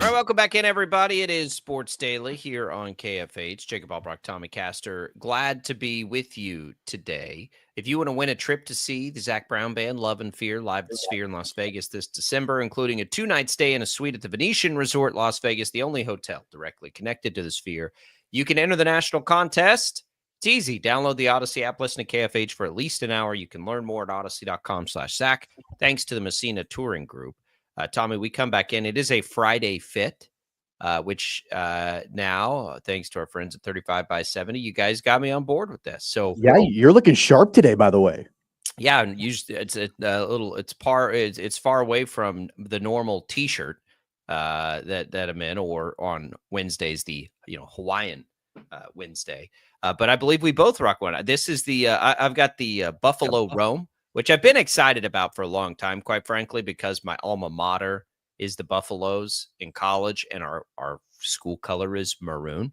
Speaker 7: All right, welcome back in, everybody. It is Sports Daily here on KFH. Jacob Albrock, Tommy Castor. Glad to be with you today. If you want to win a trip to see the Zach Brown Band, Love and Fear, live at the Sphere in Las Vegas this December, including a 2-night stay in a suite at the Venetian Resort, Las Vegas, the only hotel directly connected to the Sphere, you can enter the national contest. It's easy. Download the Odyssey app, listen to KFH for at least an hour. You can learn more at odyssey.com/Zach. Thanks to the Messina Touring Group. Tommy, we come back in. It is a Friday fit, which now, thanks to our friends at 35 by 70, you guys got me on board with this. So
Speaker 10: yeah, you're looking sharp today, by the way.
Speaker 7: Yeah, and usually it's far away from the normal T-shirt that I'm in, or on Wednesdays the Hawaiian Wednesday. But I believe we both rock one. This is the I've got the Buffalo Rome, which I've been excited about for a long time, quite frankly, because my alma mater is the Buffaloes in college, and our school color is maroon.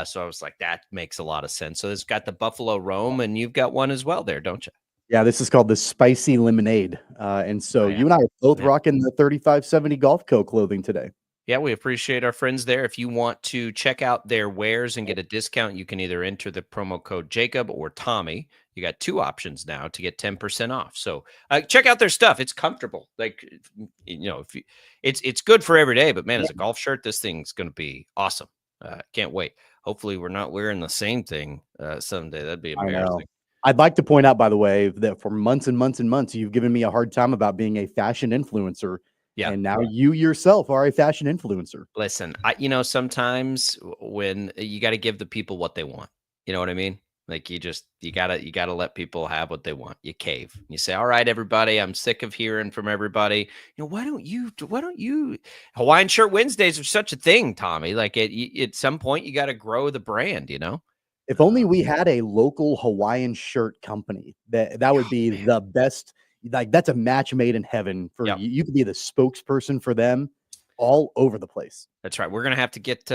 Speaker 7: So I was like, that makes a lot of sense. So it's got the Buffalo Rome, and you've got one as well there, don't you?
Speaker 10: Yeah, this is called the Spicy Lemonade. And so you and I are both rocking the 3570 Golf Co. clothing today.
Speaker 7: Yeah, we appreciate our friends there. If you want to check out their wares and get a discount, you can either enter the promo code Jacob or Tommy. You got 2 options now to get 10% off. So check out their stuff. It's comfortable. Like, it's good for every day, but man, as a golf shirt, this thing's going to be awesome. Can't wait. Hopefully we're not wearing the same thing someday. That'd be embarrassing.
Speaker 10: I'd like to point out, by the way, that for months and months and months, you've given me a hard time about being a fashion influencer. Yeah. And now you yourself are a fashion influencer.
Speaker 7: Listen, sometimes when you got to give the people what they want, you know what I mean? Like you gotta let people have what they want. You cave. You say, all right, everybody, I'm sick of hearing from everybody. Why don't you Hawaiian Shirt Wednesdays are such a thing, Tommy. Like at some point you got to grow the brand,
Speaker 10: If only we had a local Hawaiian shirt company. That would be the best. Like, that's a match made in heaven for you. You could be the spokesperson for them all over the place.
Speaker 7: That's right. We're going to have to get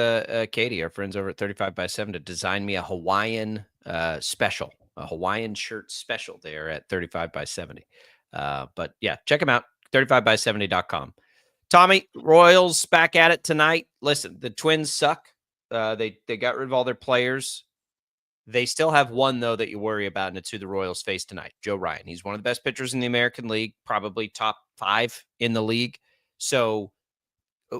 Speaker 7: Katie, our friends over at 35x7, to design me a Hawaiian special, a Hawaiian shirt special there at 35x70. But yeah, check them out, 35by70.com. Tommy, Royals back at it tonight. Listen, the Twins suck. They got rid of all their players. They still have one, though, that you worry about, and it's who the Royals face tonight, Joe Ryan. He's one of the best pitchers in the American League, probably top 5 in the league. So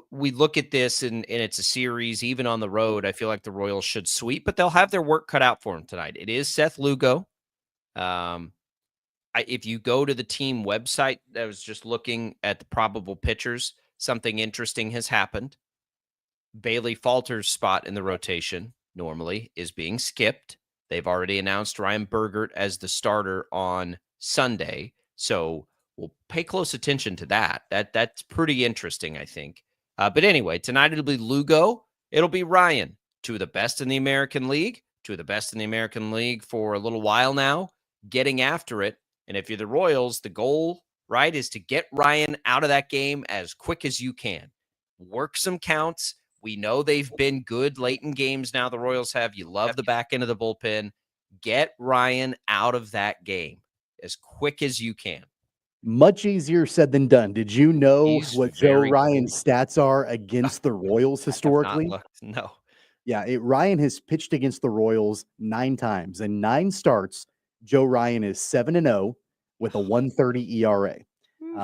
Speaker 7: we look at this, and it's a series, even on the road. I feel like the Royals should sweep, but they'll have their work cut out for them tonight. It is Seth Lugo. If you go to the team website, I was just looking at the probable pitchers. Something interesting has happened. Bailey Falter's spot in the rotation normally is being skipped. They've already announced Ryan Bergert as the starter on Sunday. So we'll pay close attention to that. That's pretty interesting, I think. But anyway, tonight it'll be Lugo. It'll be Ryan. 2 of the best in the American League. 2 of the best in the American League for a little while now, getting after it. And if you're the Royals, the goal, right, is to get Ryan out of that game as quick as you can. Work some counts. We know they've been good late in games now, the Royals have. You love the back end of the bullpen. Get Ryan out of that game as quick as you can.
Speaker 10: Much easier said than done. Did you know what Joe Ryan's stats are against the Royals historically?
Speaker 7: No.
Speaker 10: Yeah, Ryan has pitched against the Royals 9 times. In 9 starts, Joe Ryan is 7-0 with a 1.30 ERA.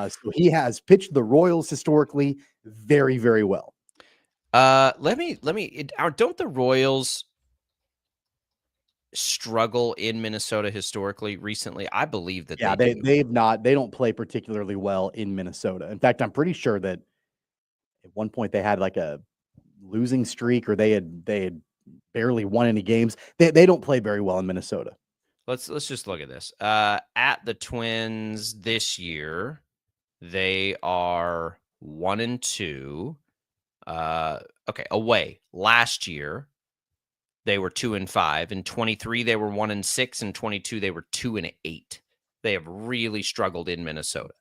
Speaker 10: So he has pitched the Royals historically very, very well.
Speaker 7: Let me. Don't the Royals struggle in Minnesota historically recently? I believe that.
Speaker 10: Yeah, they've not. They don't play particularly well in Minnesota. In fact, I'm pretty sure that at one point they had like a losing streak, or they had barely won any games. They don't play very well in Minnesota.
Speaker 7: Let's just look at this. At the Twins this year, they are 1-2. Okay, away. Last year, they were 2-5. In 23, they were 1-6. In 22, they were 2-8. They have really struggled in Minnesota.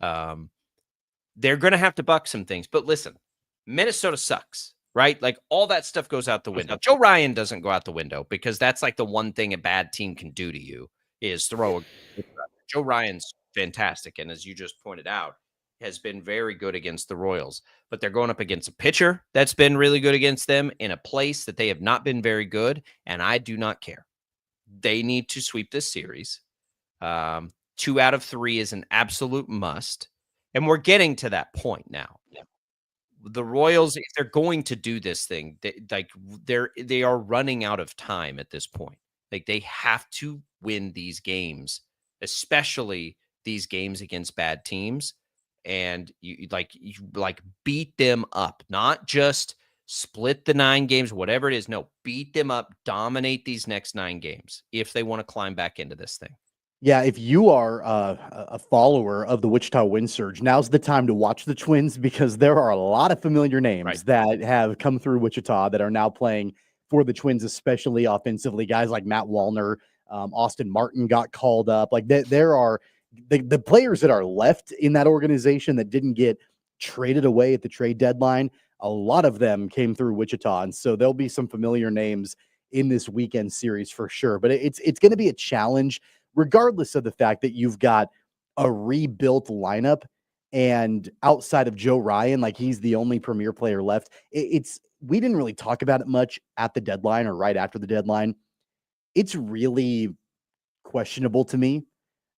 Speaker 7: They're going to have to buck some things. But listen, Minnesota sucks, right? Like, all that stuff goes out the window. Joe Ryan doesn't go out the window, because that's like the one thing a bad team can do to you is throw a. Joe Ryan's fantastic, and as you just pointed out, has been very good against the Royals. But they're going up against a pitcher that's been really good against them in a place that they have not been very good, and I do not care. They need to sweep this series. 2 out of 3 is an absolute must, and we're getting to that point now. The Royals, if they're going to do this thing, they are running out of time at this point. Like, they have to win these games, especially these games against bad teams. And you beat them up, not just split the 9 games, whatever it is. No, beat them up, dominate these next 9 games if they want to climb back into this thing.
Speaker 10: Yeah, if you are a follower of the Wichita Wind Surge, now's the time to watch the Twins, because there are a lot of familiar names that have come through Wichita that are now playing for the Twins, especially offensively. Guys like Matt Wallner, Austin Martin got called up. Like, there are the players that are left in that organization that didn't get traded away at the trade deadline. A lot of them came through Wichita, and so there'll be some familiar names in this weekend series for sure. But it's going to be a challenge, regardless of the fact that you've got a rebuilt lineup, and outside of Joe Ryan, like, he's the only premier player left. We didn't really talk about it much at the deadline or right after the deadline. It's really questionable to me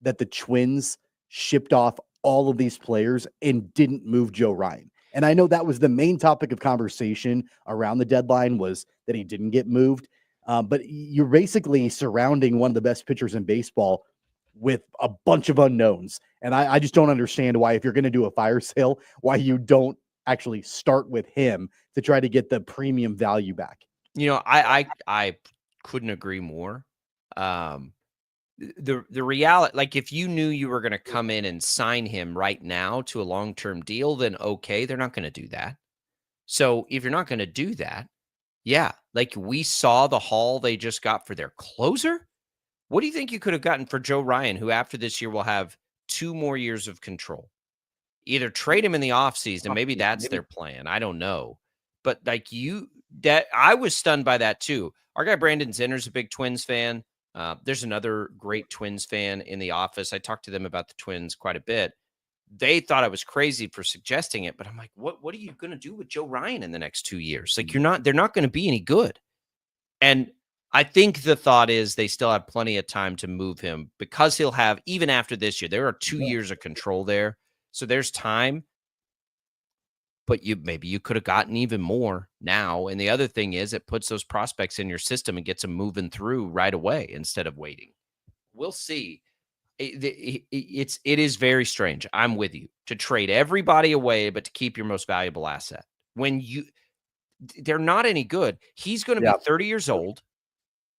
Speaker 10: that the Twins shipped off all of these players and didn't move Joe Ryan. And I know that was the main topic of conversation around the deadline, was that he didn't get moved. But you're basically surrounding one of the best pitchers in baseball with a bunch of unknowns. And I just don't understand why, if you're going to do a fire sale, why you don't actually start with him to try to get the premium value back.
Speaker 7: You know, I couldn't agree more. The reality, like, if you knew you were going to come in and sign him right now to a long-term deal, then okay, they're not going to do that. So if you're not going to do that, Yeah, like we saw the haul they just got for their closer. What do you think you could have gotten for Joe Ryan, who after this year will have 2 more years of control? Either trade him in the offseason, maybe that's their plan. I don't know. But like that I was stunned by that too. Our guy Brandon Zinner's a big Twins fan. There's another great Twins fan in the office. I talked to them about the Twins quite a bit. They thought I was crazy for suggesting it, but I'm like, what are you going to do with Joe Ryan in the next 2 years? Like they're not going to be any good. And I think the thought is they still have plenty of time to move him because he'll have, even after this year, there are 2 years of control there. So there's time, but maybe you could have gotten even more now. And the other thing is it puts those prospects in your system and gets them moving through right away instead of waiting. We'll see. It is very strange. I'm with you to trade everybody away, but to keep your most valuable asset when they're not any good. He's going to be 30 years old.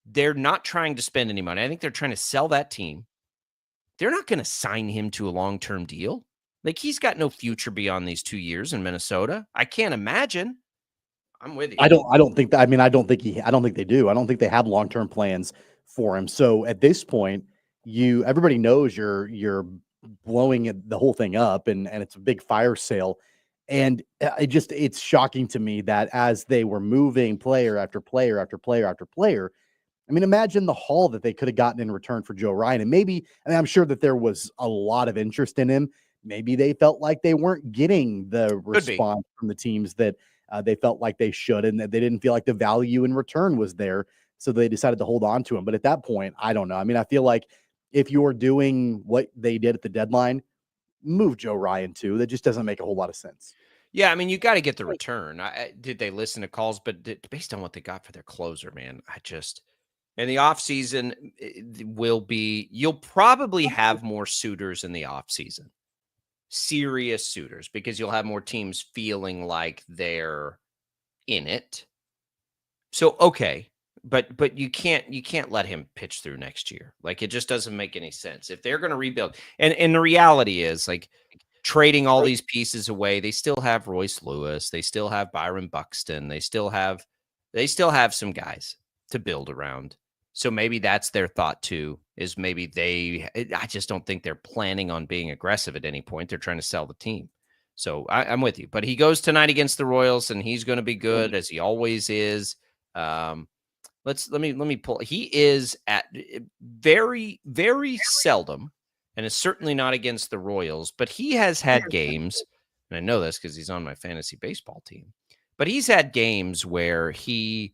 Speaker 7: They're not trying to spend any money. I think they're trying to sell that team. They're not going to sign him to a long-term deal. Like he's got no future beyond these 2 years in Minnesota. I can't imagine. I'm with you.
Speaker 10: I don't think that. I mean, I don't think they do. I don't think they have long-term plans for him. So at this point, everybody knows you're blowing the whole thing up, and it's a big fire sale. And it's shocking to me that as they were moving player after player after player after player, I mean, imagine the haul that they could have gotten in return for Joe Ryan. And maybe, I mean, I'm sure that there was a lot of interest in him. Maybe they felt like they weren't getting the response from the teams that they felt like they should, and that they didn't feel like the value in return was there. So they decided to hold on to him. But at that point, I don't know. I mean, I feel like if you're doing what they did at the deadline, move Joe Ryan too. That just doesn't make a whole lot of sense.
Speaker 7: Yeah, I mean, you got to get the return. Did they listen to calls? But based on what they got for their closer, man, in the offseason you'll probably have more suitors in the offseason, serious suitors, because you'll have more teams feeling like they're in it. So, okay. But you can't let him pitch through next year. Like it just doesn't make any sense. If they're going to rebuild, and the reality is like trading all these pieces away, they still have Royce Lewis, they still have Byron Buxton, they still have some guys to build around. So maybe that's their thought too, is maybe I just don't think they're planning on being aggressive at any point. They're trying to sell the team. So I'm with you. But he goes tonight against the Royals, and he's going to be good, as he always is. Let me pull. He is at very, very seldom, and is certainly not against the Royals, but he has had games, and I know this because he's on my fantasy baseball team, but he's had games where he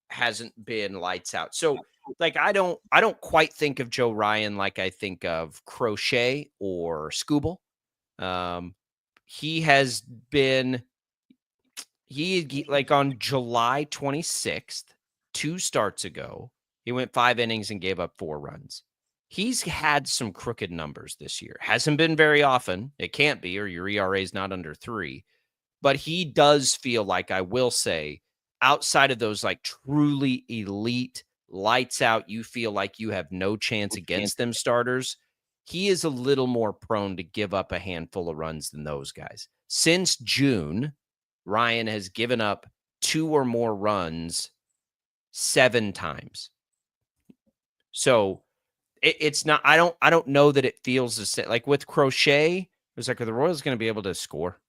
Speaker 7: hasn't been lights out. So like I don't quite think of Joe Ryan like I think of Crochet or Scooble. He has been like on July 26th, 2 starts ago, he went 5 innings and gave up 4 runs. He's had some crooked numbers this year. Hasn't been very often. It can't be, or your ERA is not under 3. But he does feel like, I will say, outside of those like truly elite lights out, you feel like you have no chance against them starters, he is a little more prone to give up a handful of runs than those guys. Since June, Ryan has given up 2 or more runs 7 times. So it's not, I don't know that it feels the same. Like with Crochet, it was like, are the Royals going to be able to score?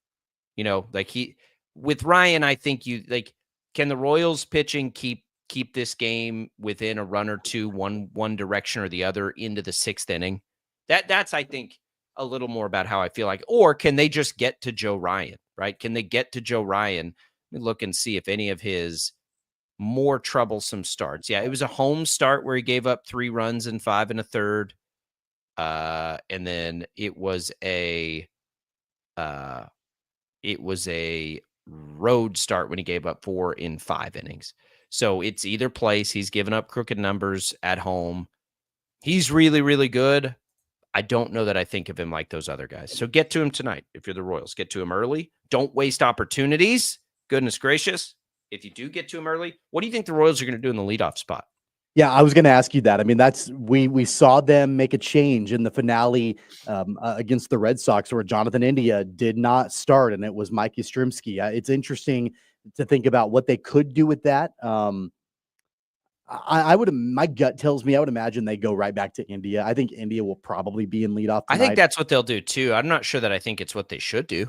Speaker 7: You know, like with Ryan, I think can the Royals pitching keep this game within a run or two, one direction or the other into the 6th inning? That's, I think, a little more about how I feel like, or can they just get to Joe Ryan, right? Can they get to Joe Ryan? Let me look and see if any of his more troublesome starts. Yeah, it was a home start where he gave up 3 runs in 5 1/3. And then it was a road start when he gave up 4 in 5 innings. So it's either place. He's given up crooked numbers at home. He's really, really good. I don't know that I think of him like those other guys. So get to him tonight. If you're the Royals, get to him early. Don't waste opportunities. Goodness gracious. If you do get to him early, what do you think the Royals are going to do in the leadoff spot?
Speaker 10: Yeah, I was going to ask you that. I mean, we saw them make a change in the finale against the Red Sox, where Jonathan India did not start, and it was Mike Yastrzemski. It's interesting to think about what they could do with that. My gut tells me I would imagine they go right back to India. I think India will probably be in leadoff tonight.
Speaker 7: I think that's what they'll do too. I'm not sure that I think it's what they should do.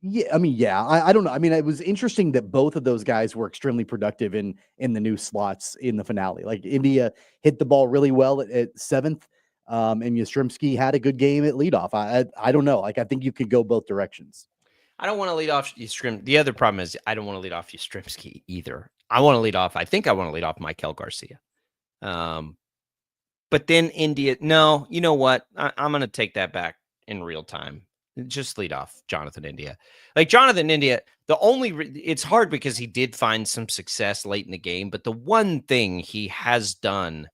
Speaker 10: Yeah, I don't know. I mean, it was interesting that both of those guys were extremely productive in the new slots in the finale. Like India hit the ball really well at 7th, and Yastrzemski had a good game at leadoff. I don't know. Like I think you could go both directions.
Speaker 7: I don't want to lead off Yastrzemski. The other problem is I don't want to lead off Yastrzemski either. I want to lead off. I think I want to lead off Michael Garcia. But then India. No, you know what? I'm going to take that back in real time. Just lead off Jonathan India. Like Jonathan India, it's hard because he did find some success late in the game, but the one thing he has done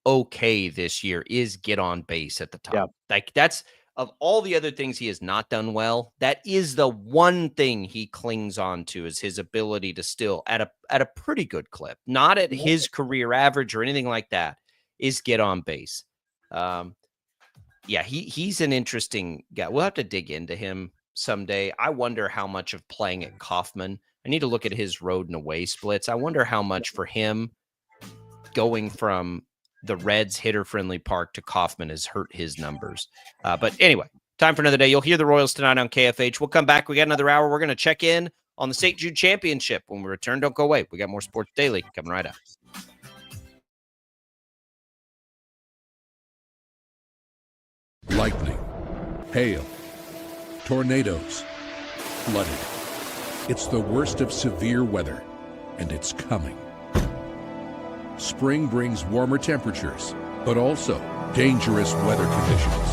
Speaker 7: okay this year is get on base at the top.
Speaker 10: Yeah.
Speaker 7: Like that's of all the other things he has not done well, that is the one thing he clings on to is his ability to still at a pretty good clip, not at his career average or anything like that, is get on base. Yeah, he's an interesting guy. We'll have to dig into him someday. I wonder how much of playing at Kauffman. I need to look at his road and away splits. I wonder how much for him going from the Reds hitter-friendly park to Kauffman has hurt his numbers. But anyway, time for another day. You'll hear the Royals tonight on KFH. We'll come back. We got another hour. We're going to check in on the St. Jude Championship. When we return, don't go away. We got more Sports Daily coming right up.
Speaker 11: Lightning, hail, tornadoes, flooding. It's the worst of severe weather, and it's coming. Spring brings warmer temperatures, but also dangerous weather conditions.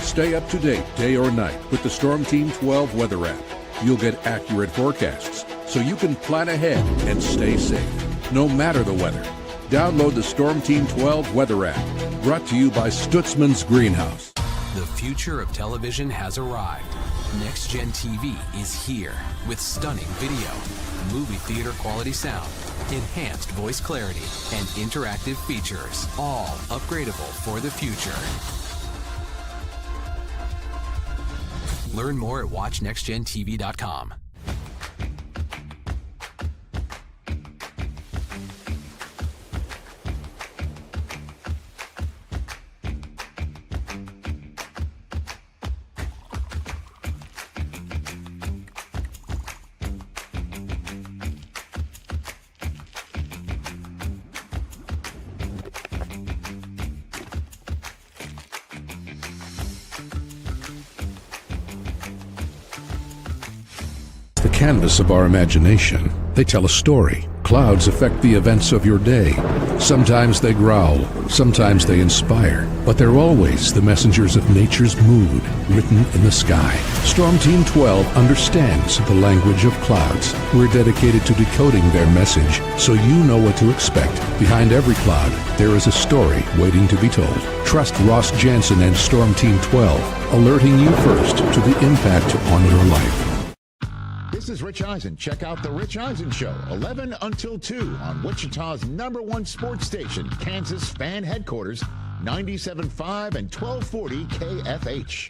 Speaker 11: Stay up to date day or night with the Storm Team 12 weather app. You'll get accurate forecasts, so you can plan ahead and stay safe, no matter the weather. Download the Storm Team 12 weather app, brought to you by Stutzman's Greenhouse.
Speaker 12: The future of television has arrived. Next Gen TV is here with stunning video, movie theater quality sound, enhanced voice clarity, and interactive features, all upgradable for the future. Learn more at watchnextgentv.com.
Speaker 11: Canvas of our imagination. They tell a story. Clouds affect the events of your day. Sometimes they growl, sometimes they inspire, but they're always the messengers of nature's mood written in the sky. Storm Team 12 understands the language of clouds. We're dedicated to decoding their message so you know what to expect. Behind every cloud, there is a story waiting to be told. Trust Ross Jansen and Storm Team 12, alerting you first to the impact on your life.
Speaker 13: This is Rich Eisen. Check out The Rich Eisen Show, 11 until 2 on Wichita's #1 sports station, Kansas Fan Headquarters, 97.5 and 1240 KFH.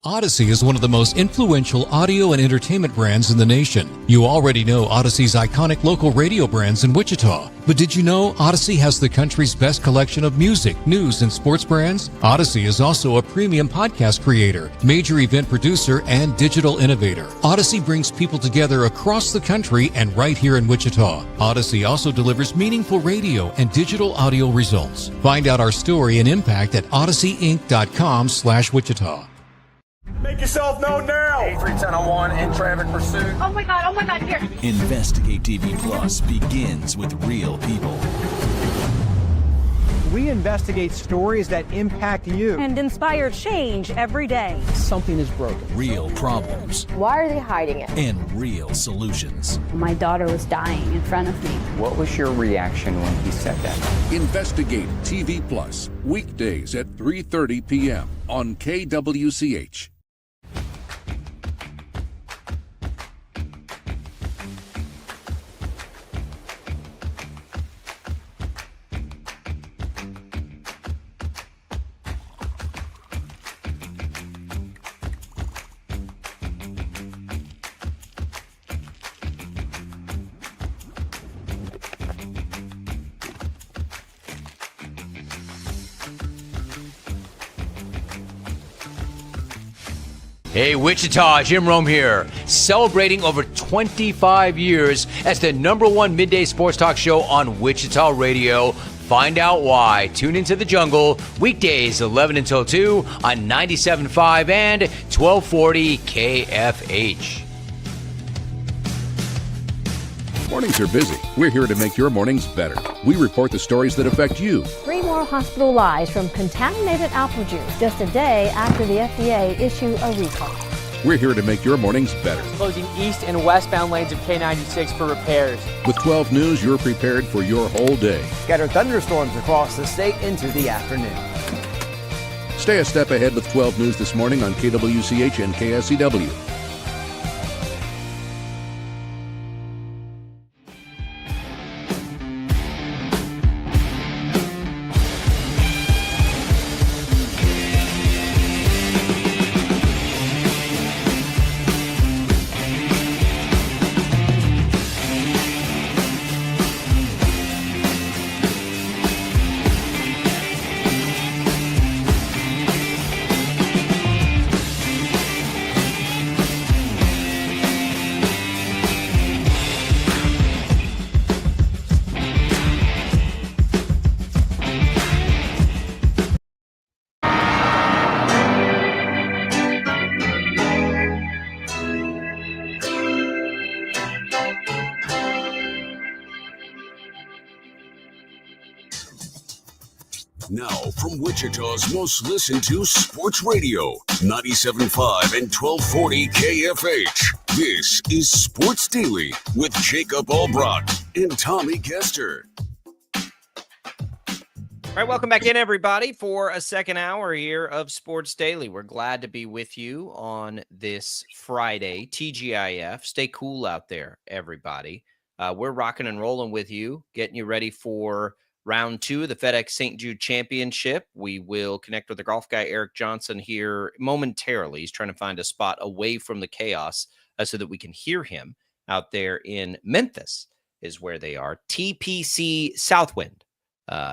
Speaker 2: Odyssey is one of the most influential audio and entertainment brands in the nation. You already know Odyssey's iconic local radio brands in Wichita. But did you know Odyssey has the country's best collection of music, news, and sports brands? Odyssey is also a premium podcast creator, major event producer, and digital innovator. Odyssey brings people together across the country and right here in Wichita. Odyssey also delivers meaningful radio and digital audio results. Find out our story and impact at odysseyinc.com/Wichita.
Speaker 14: Make yourself known now.
Speaker 15: 8310 in traffic pursuit.
Speaker 3: Oh my God, here.
Speaker 20: Investigate TV Plus begins with real people.
Speaker 17: We investigate stories that impact you.
Speaker 16: And inspire change every day.
Speaker 17: Something is broken.
Speaker 20: Real problems.
Speaker 3: Why are they hiding it?
Speaker 20: And real solutions.
Speaker 16: My daughter was dying in front of me.
Speaker 15: What was your reaction when he said that?
Speaker 11: Investigate TV Plus, weekdays at 3:30 p.m. on KWCH.
Speaker 8: Hey, Wichita, Jim Rome here, celebrating over 25 years as the #1 midday sports talk show on Wichita Radio. Find out why. Tune into The Jungle, weekdays 11 until 2 on 97.5 and 1240 KFH.
Speaker 11: Mornings are busy. We're here to make your mornings better. We report the stories that affect you.
Speaker 16: 3 more hospital lies from contaminated apple juice just a day after the FDA issue a recall.
Speaker 11: We're here to make your mornings better.
Speaker 18: Closing east and westbound lanes of K96 for repairs.
Speaker 11: With 12 News, you're prepared for your whole day.
Speaker 19: Scattered thunderstorms across the state into the afternoon.
Speaker 11: Stay a step ahead with 12 News this morning on KWCH and KSCW.
Speaker 6: Now, from Wichita's most listened to sports radio, 97.5 and 1240 KFH. This is Sports Daily with Jacob Albrock and Tommy Kester.
Speaker 7: All right, welcome back in, everybody, for a second hour here of Sports Daily. We're glad to be with you on this Friday, TGIF. Stay cool out there, everybody. We're rocking and rolling with you, getting you ready for round 2 of the FedEx St. Jude Championship. We will connect with the golf guy, Eric Johnson, here momentarily. He's trying to find a spot away from the chaos so that we can hear him out there in Memphis is where they are. TPC Southwind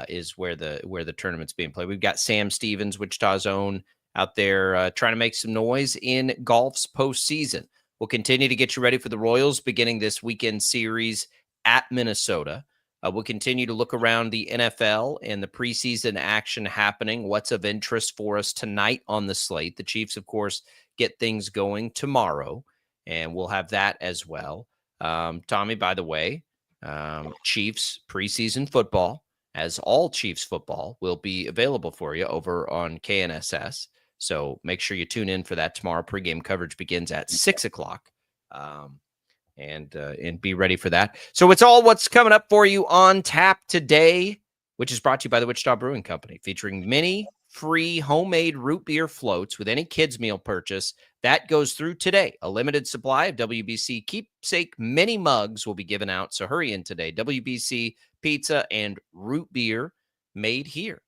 Speaker 7: is where the tournament's being played. We've got Sam Stevens, Wichita's own, out there trying to make some noise in golf's postseason. We'll continue to get you ready for the Royals beginning this weekend series at Minnesota. We'll continue to look around the NFL and the preseason action happening, what's of interest for us tonight on the slate. The Chiefs, of course, get things going tomorrow, and we'll have that as well. Tommy, by the way, Chiefs preseason football, as all Chiefs football, will be available for you over on KNSS. So make sure you tune in for that tomorrow. Pregame coverage begins at 6 o'clock. And be ready for that. So it's all what's coming up for you on tap today, which is brought to you by the Wichita Brewing Company, featuring many free homemade root beer floats with any kids meal purchase. That goes through today. A limited supply of WBC keepsake mini mugs will be given out, so hurry in today. WBC pizza and root beer made here.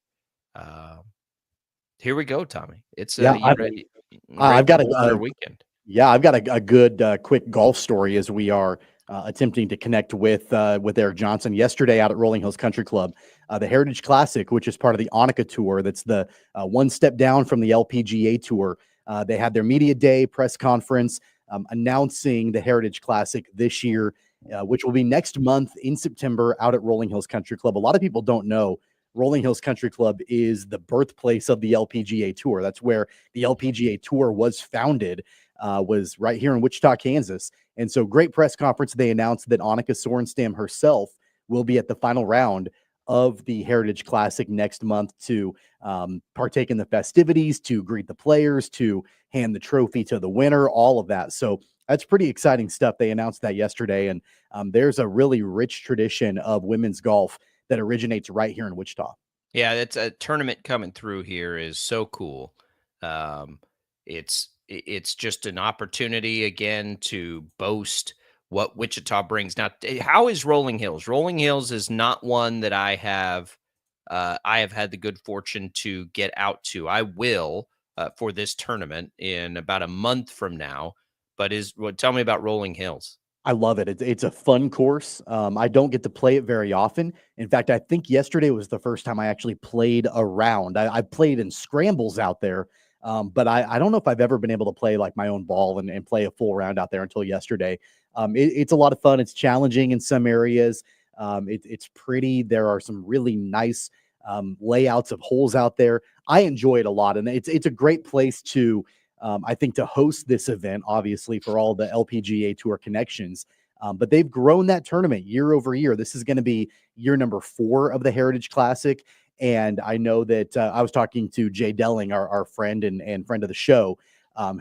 Speaker 7: Here we go, Tommy. It's ready
Speaker 10: I've got
Speaker 7: a weekend.
Speaker 10: Yeah, I've got a good quick golf story as we are attempting to connect with Eric Johnson. Yesterday out at Rolling Hills Country Club, the Heritage Classic, which is part of the Annika Tour, that's the one step down from the LPGA Tour. They had their media day press conference announcing the Heritage Classic this year, which will be next month in September out at Rolling Hills Country Club. A lot of people don't know Rolling Hills Country Club is the birthplace of the LPGA Tour. That's where the LPGA Tour was founded. Was right here in Wichita, Kansas. And so great press conference. They announced that Annika Sorenstam herself will be at the final round of the Heritage Classic next month to partake in the festivities, to greet the players, to hand the trophy to the winner, all of that. So that's pretty exciting stuff. They announced that yesterday. And there's a really rich tradition of women's golf that originates right here in Wichita.
Speaker 7: Yeah, it's a tournament coming through here is so cool. It's just an opportunity again to boast what Wichita brings. Now, how is Rolling Hills? Rolling Hills is not one that I have had the good fortune to get out to. I will for this tournament in about a month from now. But tell me about Rolling Hills.
Speaker 10: I love it. It's a fun course. I don't get to play it very often. In fact, I think yesterday was the first time I actually played a round. I played in scrambles out there. But I don't know if I've ever been able to play like my own ball and play a full round out there until yesterday. It's a lot of fun. It's challenging in some areas. It's pretty. There are some really nice layouts of holes out there. I enjoy it a lot, and it's a great place to, I think, to host this event, obviously, for all the LPGA Tour connections. But they've grown that tournament year over year. This is going to be year number 4 of the Heritage Classic. And I know that I was talking to Jay Delling, our friend and friend of the show,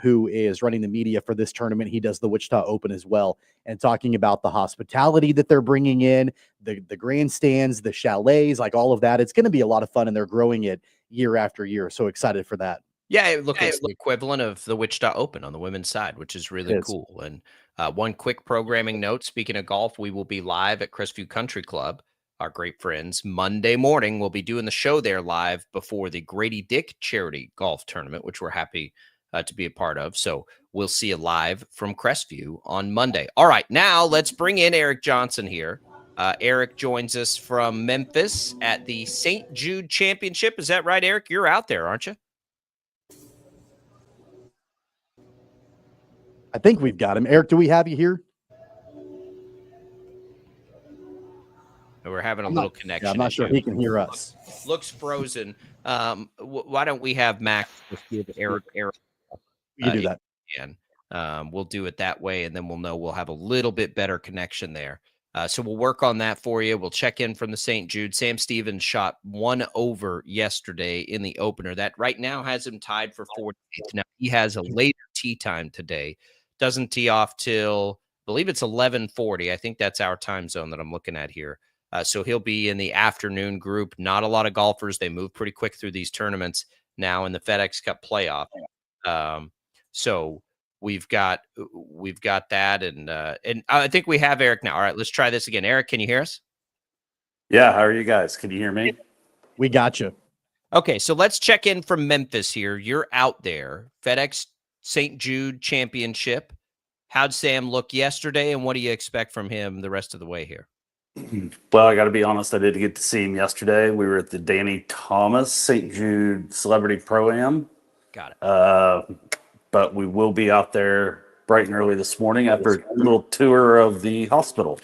Speaker 10: who is running the media for this tournament. He does the Wichita Open as well, and talking about the hospitality that they're bringing in, the grandstands, the chalets, like all of that. It's going to be a lot of fun, and they're growing it year after year. So excited for that.
Speaker 7: Yeah, look, it's the equivalent of the Wichita Open on the women's side, which is really cool. And one quick programming note, speaking of golf, we will be live at Crestview Country Club, our great friends. Monday morning, we'll be doing the show there live before the Grady Dick Charity Golf Tournament, which we're happy to be a part of. So we'll see you live from Crestview on Monday. All right, now let's bring in Eric Johnson here. Eric joins us from Memphis at the St. Jude Championship. Is that right, Eric? You're out there, aren't you?
Speaker 10: I think we've got him. Eric, do we have you here?
Speaker 7: We're having a little connection.
Speaker 10: Yeah, I'm not sure he can hear us.
Speaker 7: Looks frozen. Why don't we have Mac with Eric?
Speaker 10: You do that.
Speaker 7: We'll do it that way, and then we'll know we'll have a little bit better connection there. So we'll work on that for you. We'll check in from the St. Jude. Sam Stevens shot 1 over yesterday in the opener. That right now has him tied for 14th. Now he has a later tee time today. Doesn't tee off till, I believe it's 11:40. I think that's our time zone that I'm looking at here. So he'll be in the afternoon group. Not a lot of golfers. They move pretty quick through these tournaments now in the FedEx Cup playoff. So we've got that, and I think we have Eric now. All right, let's try this again. Eric, can you hear us?
Speaker 21: Yeah, how are you guys? Can you hear me?
Speaker 10: We got you.
Speaker 7: Okay, so let's check in from Memphis here. You're out there. FedEx St. Jude Championship. How'd Sam look yesterday, and what do you expect from him the rest of the way here?
Speaker 21: Well, I got to be honest, I didn't get to see him yesterday. We were at the Danny Thomas St. Jude Celebrity Pro-Am.
Speaker 7: Got it.
Speaker 21: But we will be out there bright and early this morning after a little tour of the hospital.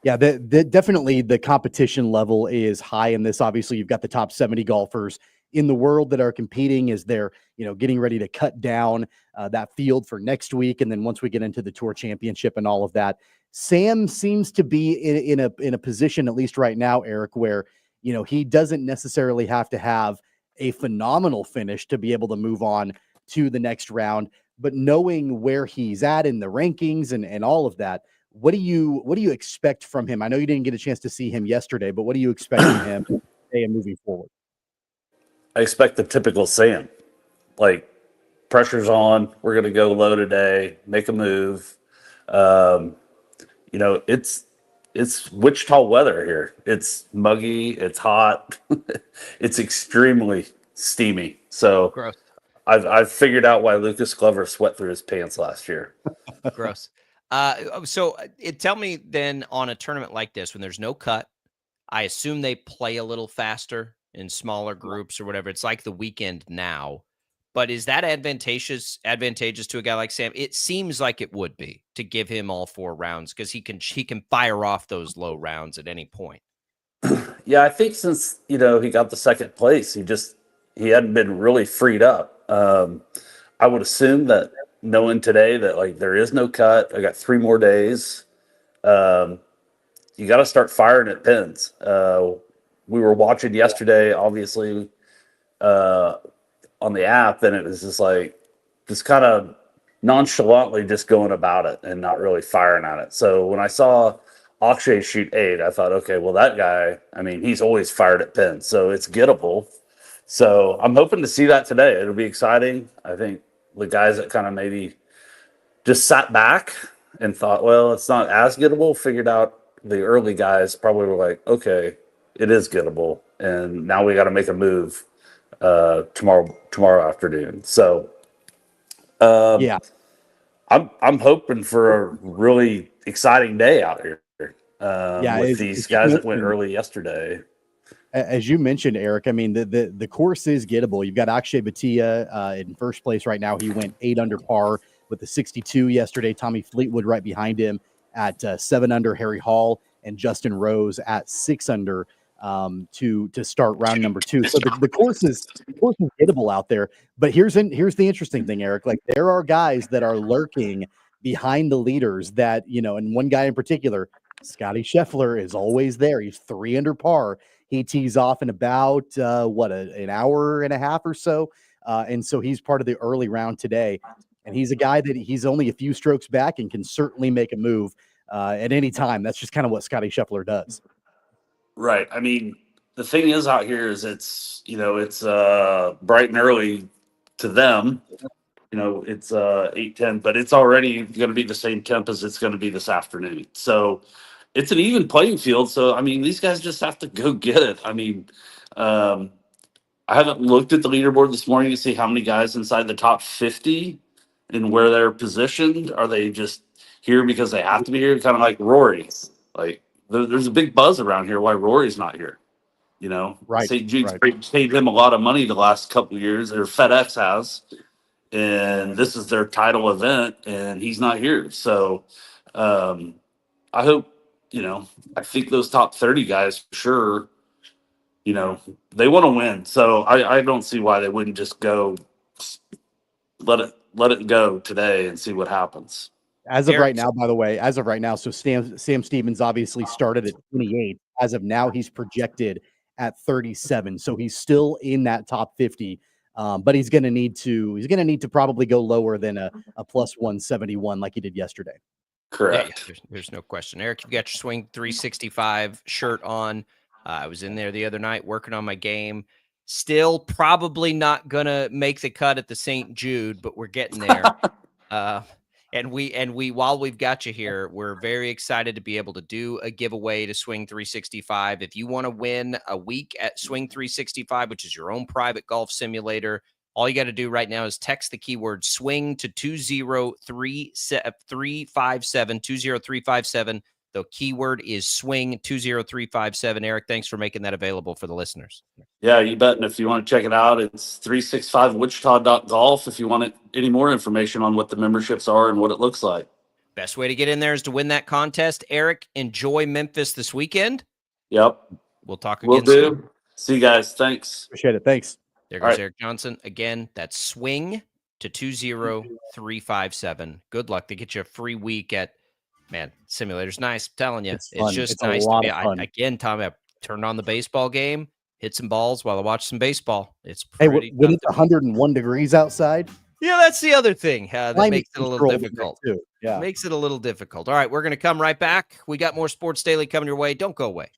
Speaker 10: Yeah, definitely the competition level is high in this. Obviously, you've got the top 70 golfers in the world that are competing as they're, getting ready to cut down that field for next week. And then once we get into the Tour Championship and all of that, Sam seems to be in a position, at least right now, Eric, where, he doesn't necessarily have to have a phenomenal finish to be able to move on to the next round. But knowing where he's at in the rankings and all of that, what do you expect from him? I know you didn't get a chance to see him yesterday, but what do you expect from him today and moving forward?
Speaker 21: I expect the typical Sam, like pressure's on. We're going to go low today, make a move. It's Wichita weather here. It's muggy. It's hot. It's extremely steamy. So
Speaker 7: gross.
Speaker 21: I've figured out why Lucas Glover sweat through his pants last year.
Speaker 7: Gross. So tell me then, on a tournament like this, when there's no cut, I assume they play a little faster in smaller groups or whatever. It's like the weekend now. But is that advantageous to a guy like Sam? It seems like it would be, to give him all 4 rounds, because he can fire off those low rounds at any point.
Speaker 21: Yeah, I think since he got the second place, he hadn't been really freed up. I would assume that, knowing today that there is no cut, I got 3 more days. You got to start firing at pins. We were watching yesterday, obviously, on the app, and it was just kind of nonchalantly just going about it and not really firing at it. So when I saw Akshay shoot 8, I thought, okay, well, that guy, he's always fired at pins, so it's gettable. So I'm hoping to see that today. It'll be exciting. I think the guys that kind of maybe just sat back and thought, well, it's not as gettable, figured out the early guys probably were like, okay, it is gettable, and now we got to make a move tomorrow afternoon. So
Speaker 10: yeah,
Speaker 21: I'm hoping for a really exciting day out here with these guys that went early yesterday.
Speaker 10: As you mentioned, Eric, I mean, the course is gettable. You've got Akshay Bhatia in first place right now. He went 8 under par with the 62 yesterday. Tommy Fleetwood right behind him at 7 under. Harry Hall and Justin Rose at 6 under to start round number 2. So the course is gettable out there. But here's the interesting thing, Eric. Like, there are guys that are lurking behind the leaders that, and one guy in particular, Scotty Scheffler, is always there. He's 3 under par. He tees off in about an hour and a half or so. And so he's part of the early round today. And he's a guy that he's only a few strokes back and can certainly make a move at any time. That's just kind of what Scotty Scheffler does.
Speaker 21: Right. I mean, the thing is out here is it's bright and early to them. It's 8:10, but it's already going to be the same temp as it's going to be this afternoon. So it's an even playing field. So, I mean, these guys just have to go get it. I mean, I haven't looked at the leaderboard this morning to see how many guys inside the top 50 and where they're positioned. Are they just here because they have to be here? Kind of like Rory. Like, there's a big buzz around here why Rory's not here.
Speaker 10: Right.
Speaker 21: St. Jude's paid him a lot of money the last couple of years, or FedEx has. And this is their title event, and he's not here. So I hope, I think those top 30 guys, for sure, they want to win. So I don't see why they wouldn't just go let it go today and see what happens.
Speaker 10: As of right now, by the way, so Sam Stevens obviously started at 28. As of now, he's projected at 37. So he's still in that top 50. But he's going to need to probably go lower than a plus 171 like he did yesterday.
Speaker 21: Correct.
Speaker 7: Yeah, there's no question. Eric, you've got your Swing 365 shirt on. I was in there the other night working on my game. Still probably not going to make the cut at the St. Jude, but we're getting there. And we while we've got you here, we're very excited to be able to do a giveaway to Swing 365. If you want to win a week at Swing 365, which is your own private golf simulator, all you got to do right now is text the keyword swing to 20357. The keyword is swing 20357. Eric, thanks for making that available for the listeners.
Speaker 21: Yeah, you bet. And if you want to check it out, it's 365wichita.golf if you want any more information on what the memberships are and what it looks like.
Speaker 7: Best way to get in there is to win that contest. Eric, enjoy Memphis this weekend.
Speaker 21: Yep.
Speaker 7: We'll talk again
Speaker 21: Will do.
Speaker 7: soon.
Speaker 21: See you guys. Thanks.
Speaker 10: Appreciate it. Thanks.
Speaker 7: There goes Eric Johnson. Again, that's swing to 20357. Good luck to get you a free week at simulator's nice. I'm telling you, it's just nice to be. Again, Tom, I turned on the baseball game, hit some balls while I watched some baseball. It's pretty.
Speaker 10: When it's 101 degrees outside.
Speaker 7: Yeah, that's the other thing that makes it a little difficult.
Speaker 10: Too. Yeah,
Speaker 7: makes it a little difficult. All right, we're going to come right back. We got more Sports Daily coming your way. Don't go away.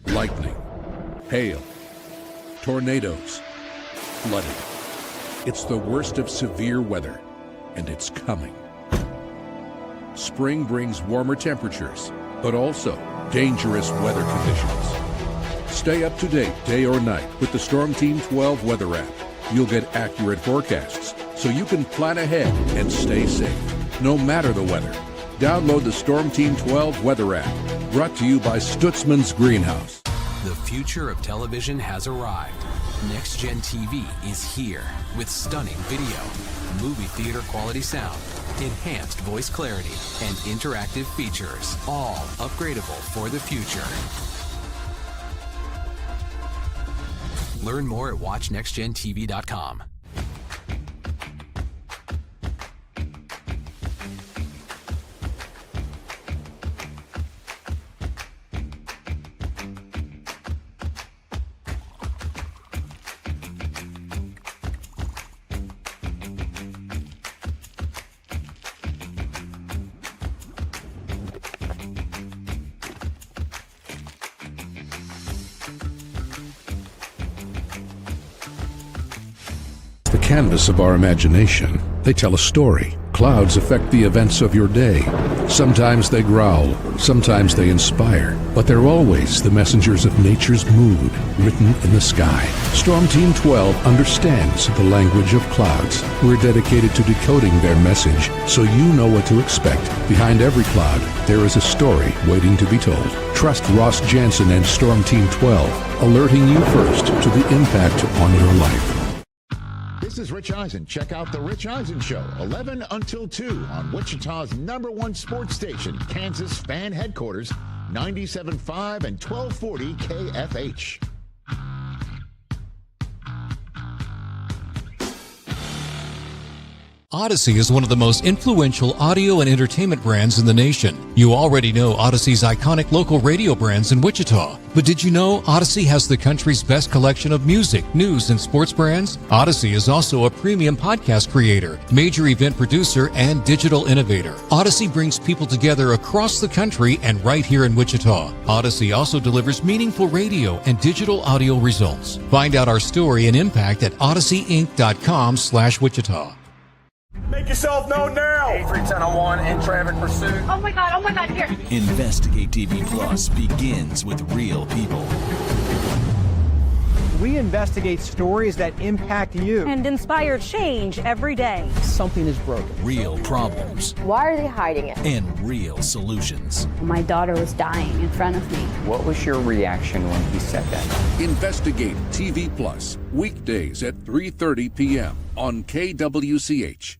Speaker 11: Lightning, hail, tornadoes, flooding. It's the worst of severe weather, and it's coming. Spring brings warmer temperatures, but also dangerous weather conditions. Stay up to date day or night with the Storm Team 12 weather app. You'll get accurate forecasts, so you can plan ahead and stay safe, no matter the weather. Download the Storm Team 12 weather app, brought to you by Stutzman's Greenhouse.
Speaker 12: The future of television has arrived. Next Gen TV is here with stunning video, movie theater quality sound, enhanced voice clarity, and interactive features, all upgradable for the future. Learn more at watchnextgentv.com.
Speaker 11: Canvas of our imagination. They tell a story. Clouds affect the events of your day. Sometimes they growl, sometimes they inspire, but they're always the messengers of nature's mood written in the sky. Storm Team 12 understands the language of clouds. We're dedicated to decoding their message so you know what to expect. Behind every cloud, there is a story waiting to be told. Trust Ross Jansen and Storm Team 12, alerting you first to the impact on your life.
Speaker 13: This is Rich Eisen. Check out The Rich Eisen Show, 11 until 2 on Wichita's #1 sports station, Kansas Fan Headquarters, 97.5 and 1240 KFH.
Speaker 2: Odyssey is one of the most influential audio and entertainment brands in the nation. You already know Odyssey's iconic local radio brands in Wichita. But did you know Odyssey has the country's best collection of music, news, and sports brands? Odyssey is also a premium podcast creator, major event producer, and digital innovator. Odyssey brings people together across the country and right here in Wichita. Odyssey also delivers meaningful radio and digital audio results. Find out our story and impact at odysseyinc.com/Wichita.
Speaker 14: Make yourself known now.
Speaker 15: 8310 in traffic pursuit.
Speaker 3: Oh my God, here.
Speaker 20: Investigate TV Plus begins with real people.
Speaker 17: We investigate stories that impact you.
Speaker 16: And inspire change every day.
Speaker 17: Something is broken.
Speaker 20: Real problems
Speaker 3: Why are they hiding it?
Speaker 20: and real solutions.
Speaker 16: My daughter was dying in front of me.
Speaker 15: What was your reaction when he said that?
Speaker 11: Investigate TV Plus, weekdays at 3:30 p.m. on KWCH.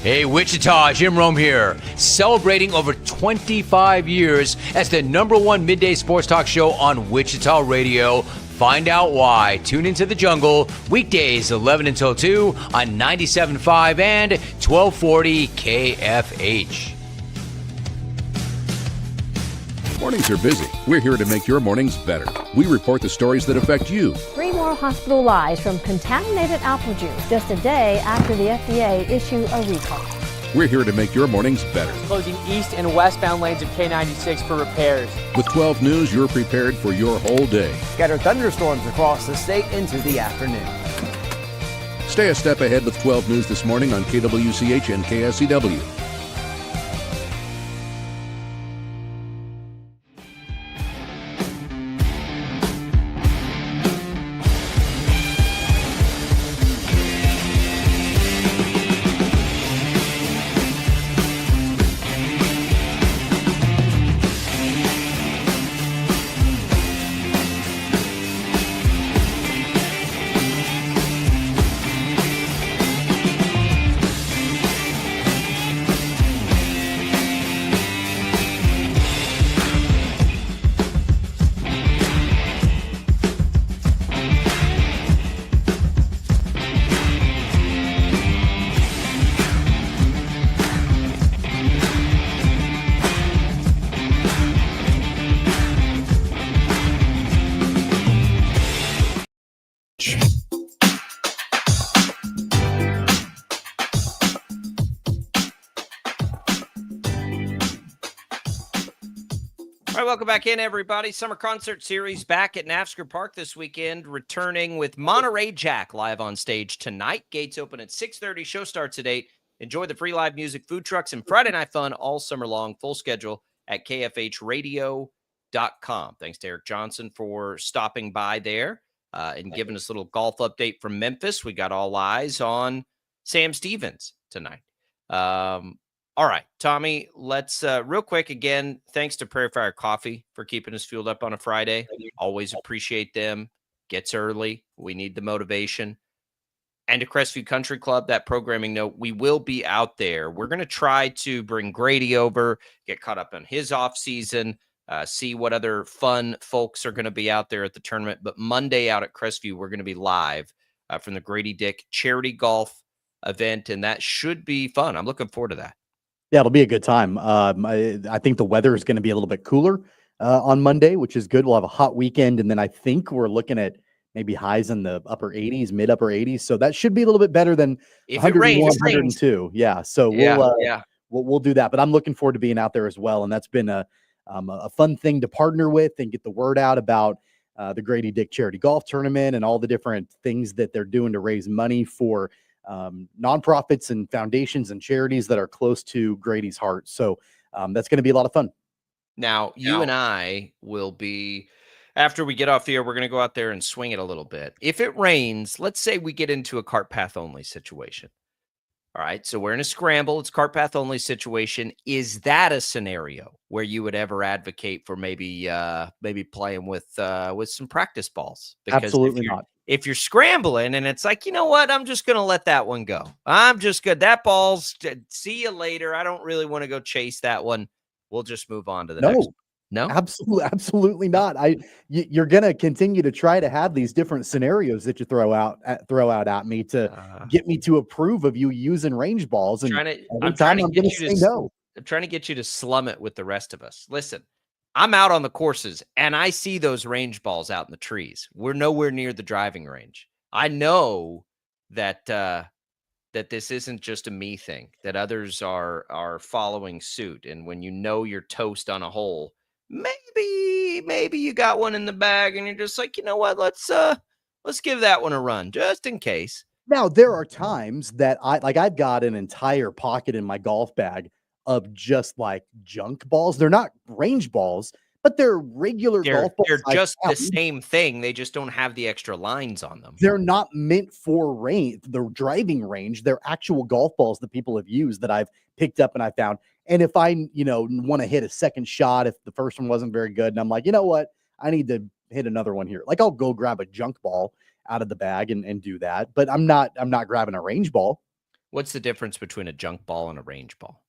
Speaker 8: Hey, Wichita, Jim Rome here, celebrating over 25 years as the #1 midday sports talk show on Wichita Radio. Find out why. Tune into the jungle, weekdays 11 until 2 on 97.5 and 1240 KFH.
Speaker 11: Mornings are busy. We're here to make your mornings better. We report the stories that affect you.
Speaker 16: 3 more hospital lies from contaminated apple juice just a day after the FDA issued a recall.
Speaker 11: We're here to make your mornings better.
Speaker 18: Closing east and westbound lanes of K96 for repairs.
Speaker 11: With 12 News, you're prepared for your whole day.
Speaker 19: Scattered thunderstorms across the state into the afternoon.
Speaker 11: Stay a step ahead with 12 News this morning on KWCH and KSCW.
Speaker 7: All right, welcome back in, everybody. Summer Concert Series back at Navsker Park this weekend, returning with Monterey Jack live on stage tonight. Gates open at 6:30. Show starts at 8. Enjoy the free live music, food trucks, and Friday night fun all summer long. Full schedule at kfhradio.com. Thanks to Eric Johnson for stopping by there and giving us a little golf update from Memphis. We got all eyes on Sam Stevens tonight. All right, Tommy, let's real quick again. Thanks to Prairie Fire Coffee for keeping us fueled up on a Friday. Always appreciate them. Gets early. We need the motivation. And to Crestview Country Club, that programming note, we will be out there. We're going to try to bring Grady over, get caught up on his off season, see what other fun folks are going to be out there at the tournament. But Monday out at Crestview, we're going to be live from the Grady Dick Charity Golf event, and that should be fun. I'm looking forward to that.
Speaker 10: Yeah, it'll be a good time. I think the weather is going to be a little bit cooler on Monday, which is good. We'll have a hot weekend, and then I think we're looking at maybe highs in the upper 80s, mid upper 80s. So that should be a little bit better than
Speaker 7: If it rains,
Speaker 10: 102. Yeah, so we'll do that. But I'm looking forward to being out there as well, and that's been a fun thing to partner with and get the word out about the Grady Dick Charity Golf Tournament and all the different things that they're doing to raise money for nonprofits and foundations and charities that are close to Grady's heart. So that's going to be a lot of fun.
Speaker 7: Now, you and I will be, after we get off the air, we're going to go out there and swing it a little bit. If it rains, let's say we get into a cart path only situation. All right, so we're in a scramble. It's cart path only situation. Is that a scenario where you would ever advocate for maybe playing with some practice balls? Because
Speaker 10: Absolutely not.
Speaker 7: If you're scrambling and it's like, you know what, I'm just going to let that one go. I'm just good. That ball's, see you later. I don't really want to go chase that one. We'll just move on to the next one. No,
Speaker 10: absolutely not. You're going to continue to try to have these different scenarios that you throw out at me to get me to approve of you using range balls. And
Speaker 7: I'm trying to get you to slum it with the rest of us. Listen, I'm out on the courses and I see those range balls out in the trees. We're nowhere near the driving range. I know that that this isn't just a me thing, that others are following suit. And when you know you're toast on a hole, maybe you got one in the bag and you're just like, you know what, let's give that one a run just in case.
Speaker 10: Now, there are times that I've got an entire pocket in my golf bag of just like junk balls. They're not range balls, but they're regular golf balls.
Speaker 7: They're just the same thing. They just don't have the extra lines on them.
Speaker 10: They're not meant for the driving range. They're actual golf balls that people have used that I've picked up and I found. And if I, want to hit a second shot, if the first one wasn't very good, and I'm like, you know what, I need to hit another one here. Like I'll go grab a junk ball out of the bag and do that. But I'm not grabbing a range ball.
Speaker 7: What's the difference between a junk ball and a range ball?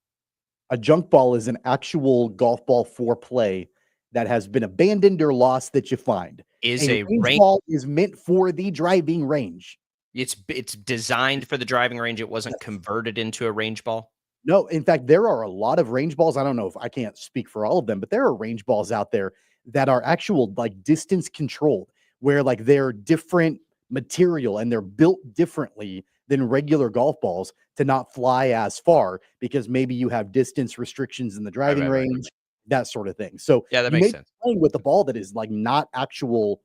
Speaker 10: A junk ball is an actual golf ball for play that has been abandoned or lost that you find.
Speaker 7: A
Speaker 10: range ball is meant for the driving range.
Speaker 7: It's designed for the driving range. It wasn't converted into a range ball.
Speaker 10: No, in fact, there are a lot of range balls. I don't know if I can't speak for all of them, but there are range balls out there that are actual like distance controlled, where like they're different material and they're built differently than regular golf balls to not fly as far because maybe you have distance restrictions in the driving range, that sort of thing. So
Speaker 7: yeah, that makes sense.
Speaker 10: Playing with a ball that is like not actually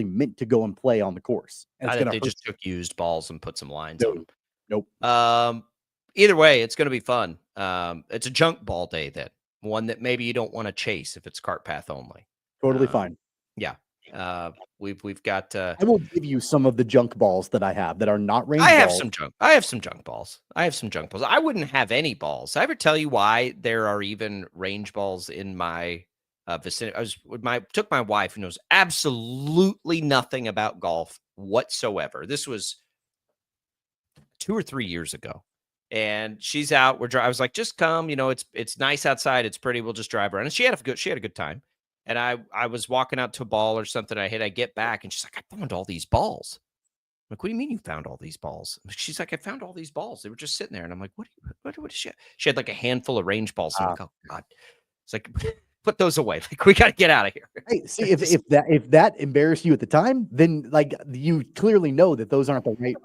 Speaker 10: meant to go and play on the course. And
Speaker 7: they just took used balls and put some lines on them.
Speaker 10: Nope.
Speaker 7: Either way, it's going to be fun. It's a junk ball day then, one that maybe you don't want to chase if it's cart path only.
Speaker 10: Totally fine.
Speaker 7: Yeah. We've got
Speaker 10: I will give you some of the junk balls that I have that are not range balls.
Speaker 7: I have some junk balls. I wouldn't have any balls. Did I ever tell you why there are even range balls in my vicinity? Took my wife who knows absolutely nothing about golf whatsoever. This was 2 or 3 years ago. And she's out. I was like, just come, it's nice outside. It's pretty. We'll just drive around. And she had a good time. And I was walking out to a ball or something. I get back and she's like, I found all these balls. I'm like, what do you mean you found all these balls? She's like, I found all these balls. They were just sitting there. And I'm like, what is she? She had like a handful of range balls. I'm like, oh God. It's like, put those away. Like, we got to get out of here.
Speaker 10: Hey, see, if that embarrassed you at the time, then like you clearly know that those aren't the right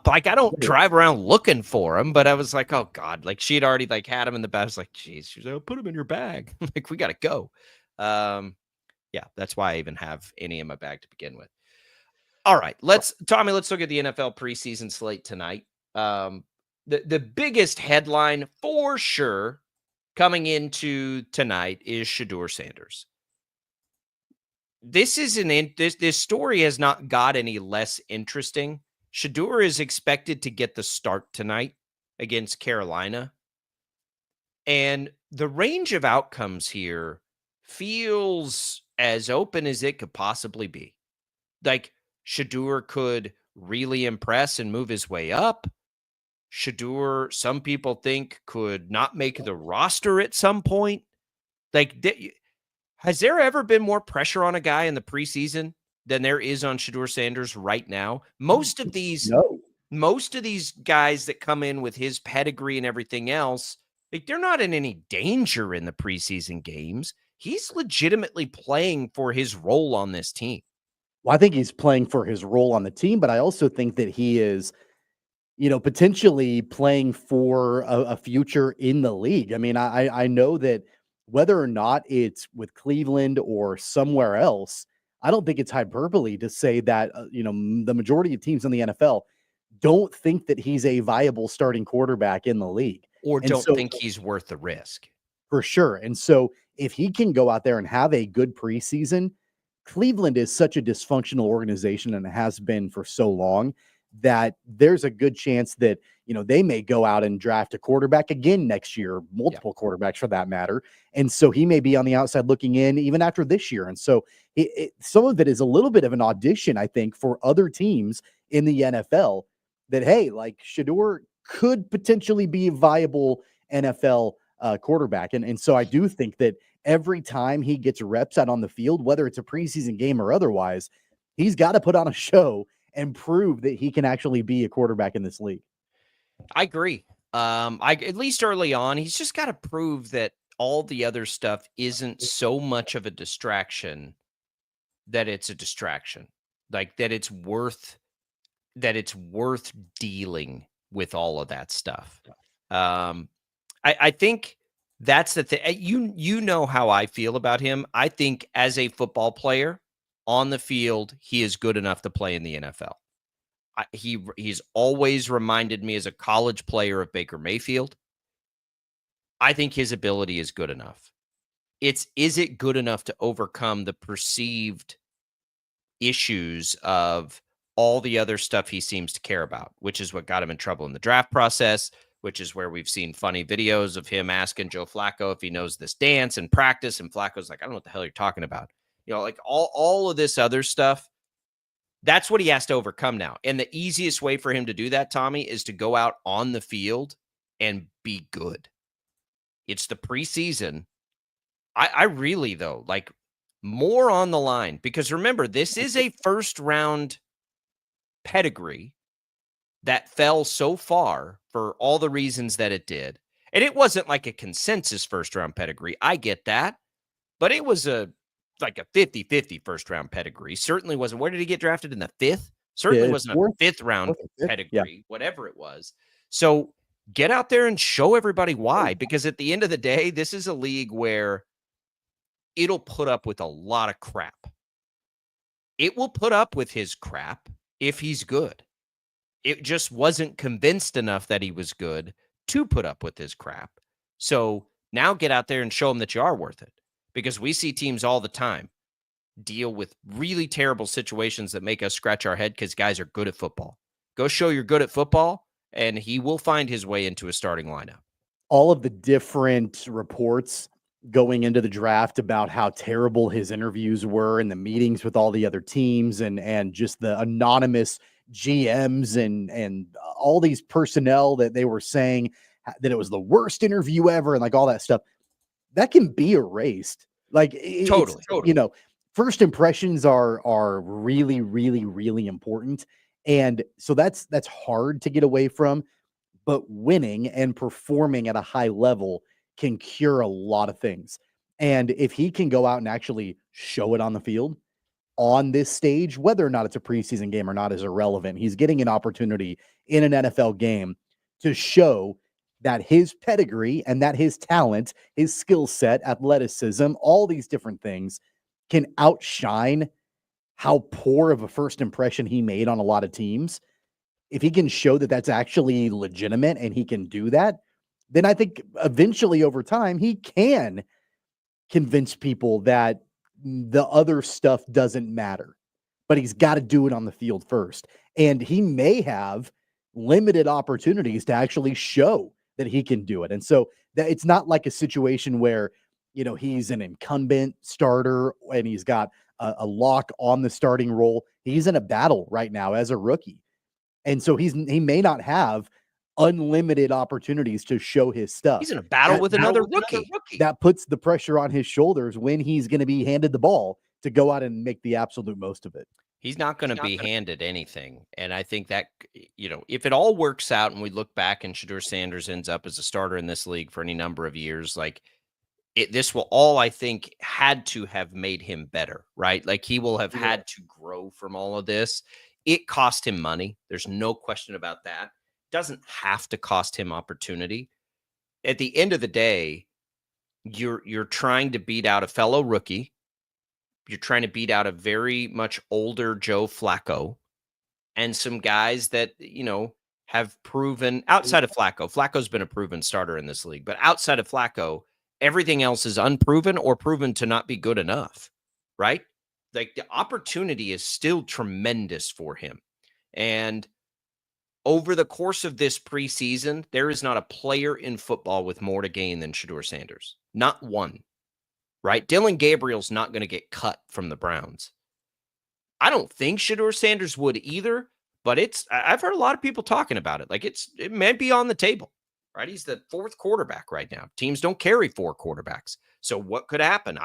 Speaker 7: Like, I don't drive around looking for them, but I was like, oh God, like she had already like had them in the bag. I was like, geez, she's like, put them in your bag. Like, we got to go. Yeah, that's why I even have any in my bag to begin with. All right, Tommy, let's look at the NFL preseason slate tonight. The biggest headline for sure coming into tonight is Shedeur Sanders. This story has not got any less interesting. Shedeur is expected to get the start tonight against Carolina. And the range of outcomes here feels as open as it could possibly be. Like, Shedeur could really impress and move his way up. Shedeur, some people think, could not make the roster at some point. Like, has there ever been more pressure on a guy in the preseason than there is on Shedeur Sanders right now? Most of these, most of these guys that come in with his pedigree and everything else, like, they're not in any danger in the preseason games. He's legitimately playing for his role on this team.
Speaker 10: Well, I think he's playing for his role on the team, but I also think that he is, potentially playing for a future in the league. I mean, I know that whether or not it's with Cleveland or somewhere else, I don't think it's hyperbole to say that, the majority of teams in the NFL don't think that he's a viable starting quarterback in the league.
Speaker 7: Or
Speaker 10: And
Speaker 7: don't
Speaker 10: so,
Speaker 7: think he's worth the risk.
Speaker 10: for sure. And so if he can go out there and have a good preseason, Cleveland is such a dysfunctional organization and has been for so long that there's a good chance that, they may go out and draft a quarterback again next year, multiple quarterbacks for that matter. And so he may be on the outside looking in even after this year. And so some of it is a little bit of an audition, I think, for other teams in the NFL that, hey, like Shador could potentially be a viable NFL quarterback. And so I do think that every time he gets reps out on the field, whether it's a preseason game or otherwise, he's got to put on a show and prove that he can actually be a quarterback in this league.
Speaker 7: I agree. At least early on, he's just got to prove that all the other stuff isn't so much of a distraction that it's a distraction. Like that it's worth dealing with all of that stuff. I think that's the thing. You know how I feel about him. I think as a football player on the field, he is good enough to play in the NFL. He's always reminded me as a college player of Baker Mayfield. I think his ability is good enough. Is it good enough to overcome the perceived issues of all the other stuff he seems to care about, which is what got him in trouble in the draft process, which is where we've seen funny videos of him asking Joe Flacco if he knows this dance in practice. And Flacco's like, I don't know what the hell you're talking about. Like all of this other stuff. That's what he has to overcome now. And the easiest way for him to do that, Tommy, is to go out on the field and be good. It's the preseason. I really, though, like more on the line, because remember, this is a first round pedigree that fell so far for all the reasons that it did. And it wasn't like a consensus first round pedigree. I get that. But it was like a 50-50 first round pedigree. Certainly wasn't. Where did he get drafted? In the fifth? Certainly wasn't a fifth round pedigree, whatever it was. So get out there and show everybody why. Because at the end of the day, this is a league where it'll put up with a lot of crap. It will put up with his crap if he's good. It just wasn't convinced enough that he was good to put up with his crap. So now get out there and show him that you are worth it. Because we see teams all the time deal with really terrible situations that make us scratch our head because guys are good at football. Go show you're good at football, and he will find his way into a starting lineup.
Speaker 10: All of the different reports going into the draft about how terrible his interviews were and the meetings with all the other teams and just the anonymous GMs and all these personnel that they were saying that it was the worst interview ever and like all that stuff. That can be erased. Like totally. First impressions are really, really, really important. And so that's hard to get away from, but winning and performing at a high level can cure a lot of things. And if he can go out and actually show it on the field on this stage, whether or not it's a preseason game or not is irrelevant. He's getting an opportunity in an NFL game to show that his pedigree and that his talent, his skill set, athleticism, all these different things can outshine how poor of a first impression he made on a lot of teams. If he can show that that's actually legitimate and he can do that, then I think eventually over time he can convince people that the other stuff doesn't matter. But he's got to do it on the field first. And he may have limited opportunities to actually show that he can do it. And so that it's not like a situation where, he's an incumbent starter and he's got a lock on the starting role. He's in a battle right now as a rookie. And so he may not have unlimited opportunities to show his stuff.
Speaker 7: He's in a battle with another rookie.
Speaker 10: That puts the pressure on his shoulders when he's going to be handed the ball to go out and make the absolute most of it.
Speaker 7: He's not going to be handed anything. And I think that, if it all works out and we look back and Shedeur Sanders ends up as a starter in this league for any number of years, like this will all, I think, had to have made him better, right? Like he will have had to grow from all of this. It cost him money. There's no question about that. Doesn't have to cost him opportunity. At the end of the day, you're trying to beat out a fellow rookie. You're trying to beat out a very much older Joe Flacco and some guys that, have proven outside of Flacco. Flacco's been a proven starter in this league, but outside of Flacco, everything else is unproven or proven to not be good enough, right? Like the opportunity is still tremendous for him. And over the course of this preseason, there is not a player in football with more to gain than Shedeur Sanders. Not one, right? Dylan Gabriel's not going to get cut from the Browns. I don't think Shedeur Sanders would either, but I've heard a lot of people talking about it. Like it may be on the table, right? He's the fourth quarterback right now. Teams don't carry four quarterbacks. So what could happen?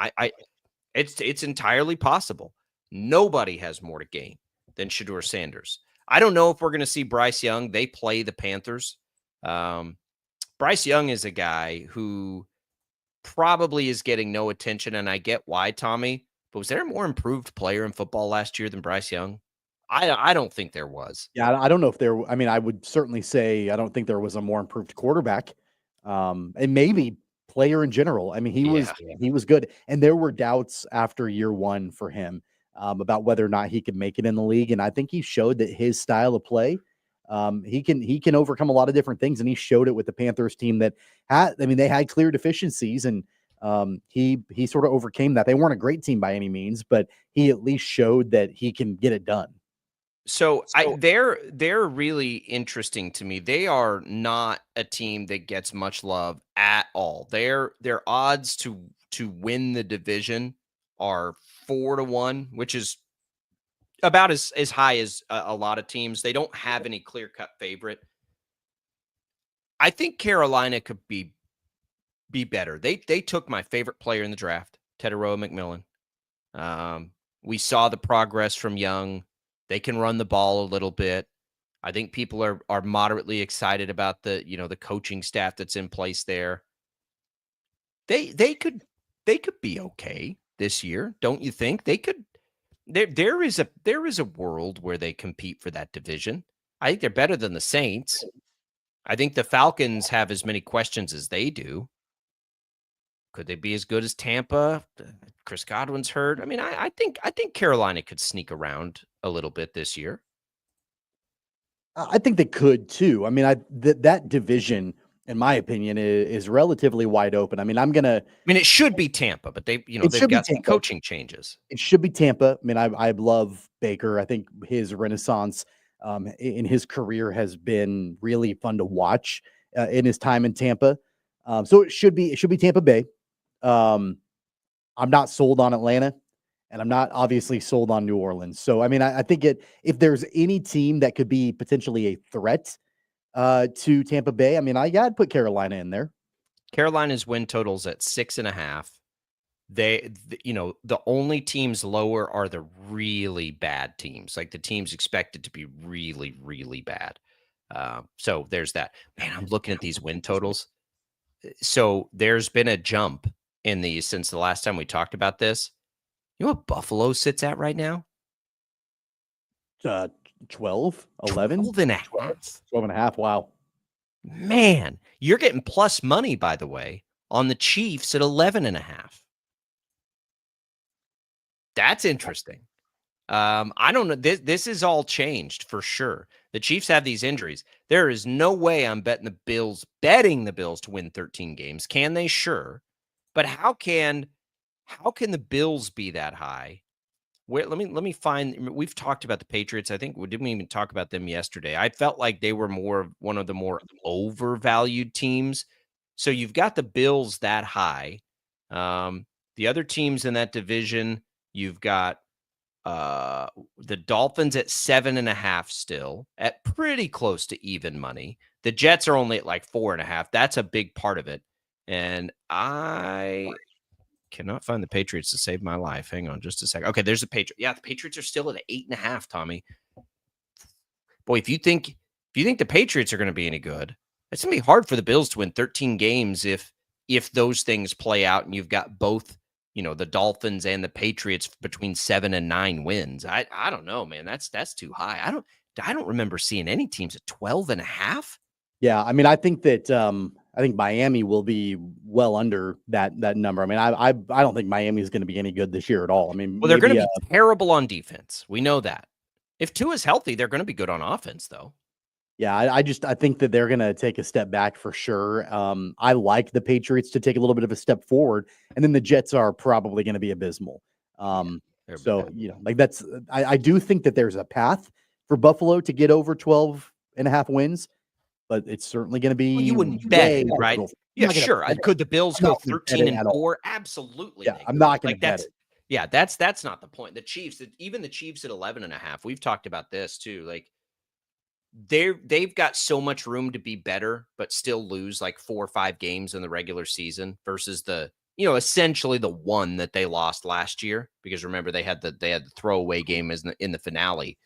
Speaker 7: It's entirely possible. Nobody has more to gain than Shedeur Sanders. I don't know if we're going to see Bryce Young. They play the Panthers. Bryce Young is a guy who probably is getting no attention, and I get why, Tommy. But was there a more improved player in football last year than Bryce Young? I don't think there was.
Speaker 10: Yeah, I don't know if there. I mean, I would certainly say I don't think there was a more improved quarterback, and maybe player in general. I mean, he was good, and there were doubts after year one for him about whether or not he could make it in the league. And I think he showed that his style of play, he can overcome a lot of different things, and he showed it with the Panthers team that had. I mean, they had clear deficiencies, and he sort of overcame that. They weren't a great team by any means, but he at least showed that he can get it done.
Speaker 7: So they're really interesting to me. They are not a team that gets much love at all. Their odds to win the division are 4-1, which is about as high as a lot of teams. They don't have any clear-cut favorite. I think Carolina could be better. They took my favorite player in the draft, Tedero McMillan. We saw the progress from Young. They can run the ball a little bit. I think people are moderately excited about the coaching staff that's in place there. They could be okay this year, don't you think? They could. There is a world where they compete for that division. I think they're better than the Saints. I think the Falcons have as many questions as they do. Could they be as good as Tampa? Chris Godwin's hurt. I mean, I think Carolina could sneak around a little bit this year.
Speaker 10: I think they could too. I mean, that division, in my opinion, is relatively wide open. I mean,
Speaker 7: it should be Tampa, but they've got some coaching changes.
Speaker 10: It should be Tampa. I mean, I love Baker. I think his renaissance in his career has been really fun to watch in his time in Tampa. So it should be Tampa Bay. I'm not sold on Atlanta, and I'm not obviously sold on New Orleans. So, I mean, I think if there's any team that could be potentially a threat to Tampa Bay, I mean, I'd put Carolina in there.
Speaker 7: Carolina's win totals at 6.5. The only teams lower are the really bad teams, like the teams expected to be really, really bad. So there's that. Man, I'm looking at these win totals. So there's been a jump in these since the last time we talked about this. You know what Buffalo sits at right now?
Speaker 10: 12, 11?
Speaker 7: 12 and a half.
Speaker 10: 12 and a half. Wow.
Speaker 7: Man, you're getting plus money, by the way, on the Chiefs at 11 and a half. That's interesting. I don't know. This is all changed for sure. The Chiefs have these injuries. There is no way I'm betting the Bills to win 13 games. Can they? Sure. But how can the Bills be that high? Let me find. We've talked about the Patriots. I think we didn't even talk about them yesterday. I felt like they were one of the more overvalued teams. So you've got the Bills that high. The other teams in that division, you've got the Dolphins at 7.5 still at pretty close to even money. The Jets are only at like 4.5. That's a big part of it. And cannot find the Patriots to save my life. Hang on just a second. Okay, there's the Patriots. Yeah, the Patriots are still at 8.5, Tommy. Boy, if you think the Patriots are going to be any good, it's going to be hard for the Bills to win 13 games if those things play out and you've got both, the Dolphins and the Patriots between 7 and 9 wins. I don't know, man. That's too high. I don't remember seeing any teams at 12.5.
Speaker 10: Yeah, I mean, I think that I think Miami will be well under that number. I mean, I don't think Miami is going to be any good this year at all. I mean,
Speaker 7: well, they're going to be terrible on defense. We know that. If Tua is healthy, they're going to be good on offense, though.
Speaker 10: Yeah, I think that they're going to take a step back for sure. I like the Patriots to take a little bit of a step forward, and then the Jets are probably going to be abysmal. So, that's I do think that there's a path for Buffalo to get over 12.5 wins, but it's certainly going to be.
Speaker 7: Well, you wouldn't bet, right? Yeah, sure. Could the Bills go 13-4? Absolutely.
Speaker 10: Yeah, I'm not going to bet it.
Speaker 7: Yeah, that's not the point. The Chiefs, even the Chiefs at 11.5, we've talked about this too. Like they've got so much room to be better, but still lose like 4 or 5 games in the regular season versus the, essentially the one that they lost last year. Because remember, they had the throwaway game in the finale.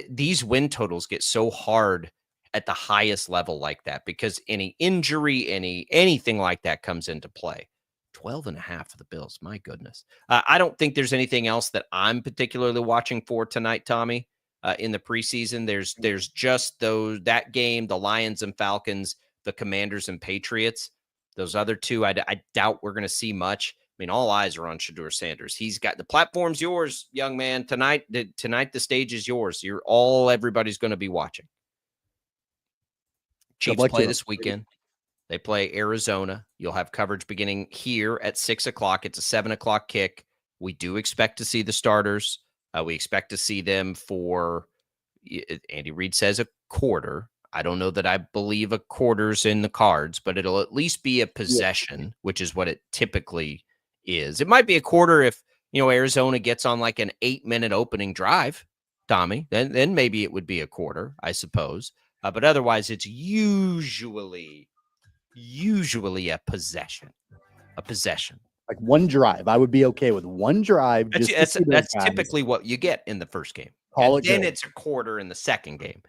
Speaker 7: These win totals get so hard at the highest level like that because any injury, anything like that comes into play. 12.5 for the Bills. My goodness. I don't think there's anything else that I'm particularly watching for tonight, Tommy. In the preseason, there's just that game, the Lions and Falcons, the Commanders and Patriots. Those other two, I doubt we're going to see much. I mean, all eyes are on Shedeur Sanders. He's got the platform's yours, young man. Tonight the stage is yours. Everybody's going to be watching. Chiefs play this weekend. They play Arizona. You'll have coverage beginning here at 6 o'clock. It's a 7 o'clock kick. We do expect to see the starters. We expect to see them for, Andy Reid says, a quarter. I don't know that I believe a quarter's in the cards, but it'll at least be a possession, which is what it typically is. It might be a quarter if, Arizona gets on like an 8-minute opening drive, Tommy. Then maybe it would be a quarter, I suppose. But otherwise, it's usually a possession.
Speaker 10: Like one drive. I would be okay with one drive.
Speaker 7: That's typically what you get in the first game. Then it's a quarter in the second game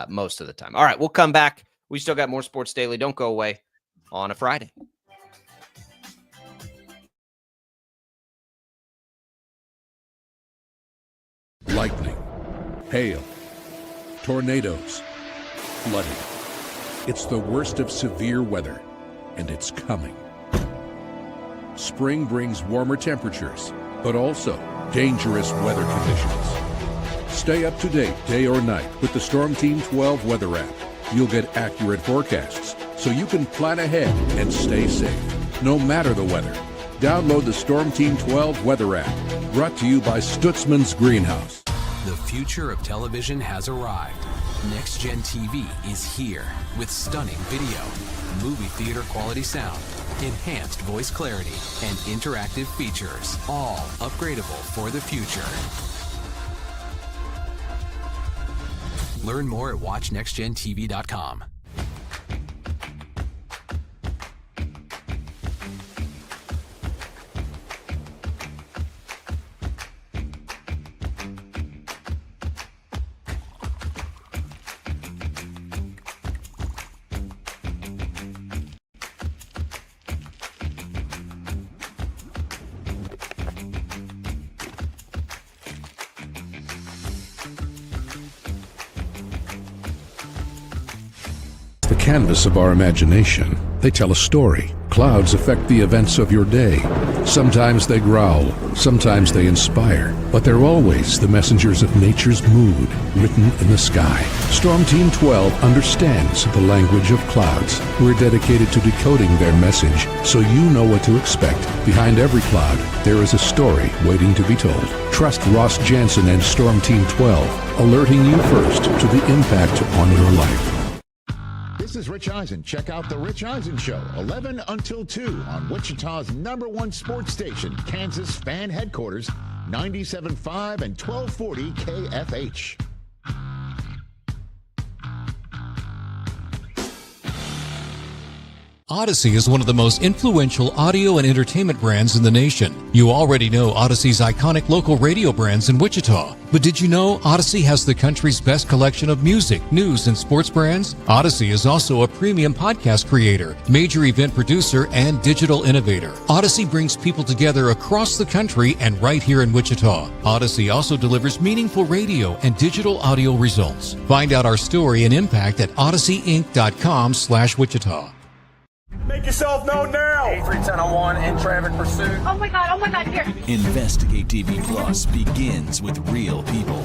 Speaker 7: most of the time. All right, we'll come back. We still got more Sports Daily. Don't go away on a Friday.
Speaker 11: Lightning, hail, tornadoes, flooding. It's the worst of severe weather, and it's coming. Spring brings warmer temperatures, but also dangerous weather conditions. Stay up to date day or night with the Storm Team 12 weather app. You'll get accurate forecasts, so you can plan ahead and stay safe, no matter the weather. Download the Storm Team 12 weather app, brought to you by Stutzman's Greenhouse.
Speaker 12: The future of television has arrived. Next Gen TV is here with stunning video, movie theater quality sound, enhanced voice clarity, and interactive features, all upgradable for the future. Learn more at watchnextgentv.com.
Speaker 11: Canvas of our imagination. They tell a story. Clouds affect the events of your day. Sometimes they growl, sometimes they inspire, but they're always the messengers of nature's mood, written in the sky. Storm Team 12 understands the language of clouds. We're dedicated to decoding their message, so you know what to expect. Behind every cloud, there is a story waiting to be told. Trust Ross Jansen and Storm Team 12, alerting you first to the impact on your life.
Speaker 13: This is Rich Eisen. Check out The Rich Eisen Show, 11 until 2 on Wichita's #1 sports station, Kansas Fan Headquarters, 97.5 and 1240 KFH.
Speaker 2: Odyssey is one of the most influential audio and entertainment brands in the nation. You already know Odyssey's iconic local radio brands in Wichita. But did you know Odyssey has the country's best collection of music, news, and sports brands? Odyssey is also a premium podcast creator, major event producer, and digital innovator. Odyssey brings people together across the country and right here in Wichita. Odyssey also delivers meaningful radio and digital audio results. Find out our story and impact at odysseyinc.com/Wichita.
Speaker 14: Make yourself known now.
Speaker 15: 31001 in traffic pursuit.
Speaker 3: Oh my God, here.
Speaker 20: Investigate TV Plus begins with real people.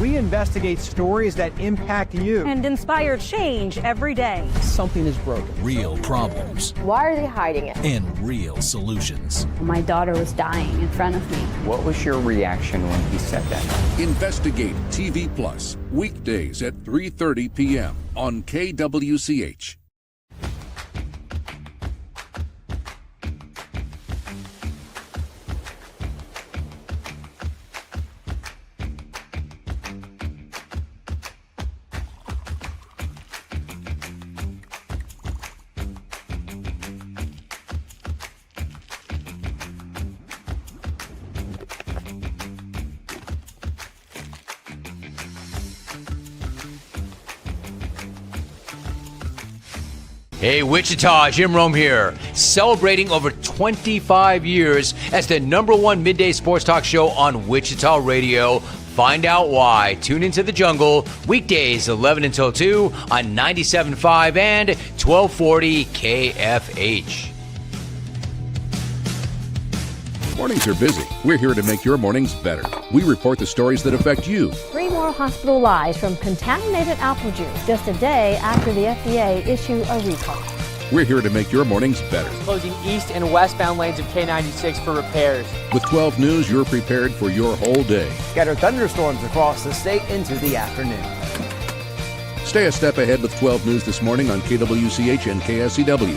Speaker 17: We investigate stories that impact you.
Speaker 16: And inspire change every day.
Speaker 17: Something is broken.
Speaker 20: Real problems.
Speaker 3: Why are they hiding it?
Speaker 20: And real solutions.
Speaker 16: My daughter was dying in front of me.
Speaker 15: What was your reaction when he said that?
Speaker 11: Investigate TV Plus, weekdays at 3:30 p.m. on KWCH.
Speaker 8: Hey, Wichita, Jim Rome here, celebrating over 25 years as the #1 midday sports talk show on Wichita Radio. Find out why. Tune into The Jungle, weekdays 11 until 2 on 97.5 and 1240 KFH.
Speaker 11: Mornings are busy. We're here to make your mornings better. We report the stories that affect you.
Speaker 16: 3 more hospital lies from contaminated apple juice just a day after the FDA issue a recall.
Speaker 11: We're here to make your mornings better.
Speaker 18: Closing east and westbound lanes of K96 for repairs.
Speaker 11: With 12 News, you're prepared for your whole day.
Speaker 19: Scattered thunderstorms across the state into the afternoon.
Speaker 11: Stay a step ahead with 12 News this morning on KWCH and KSCW.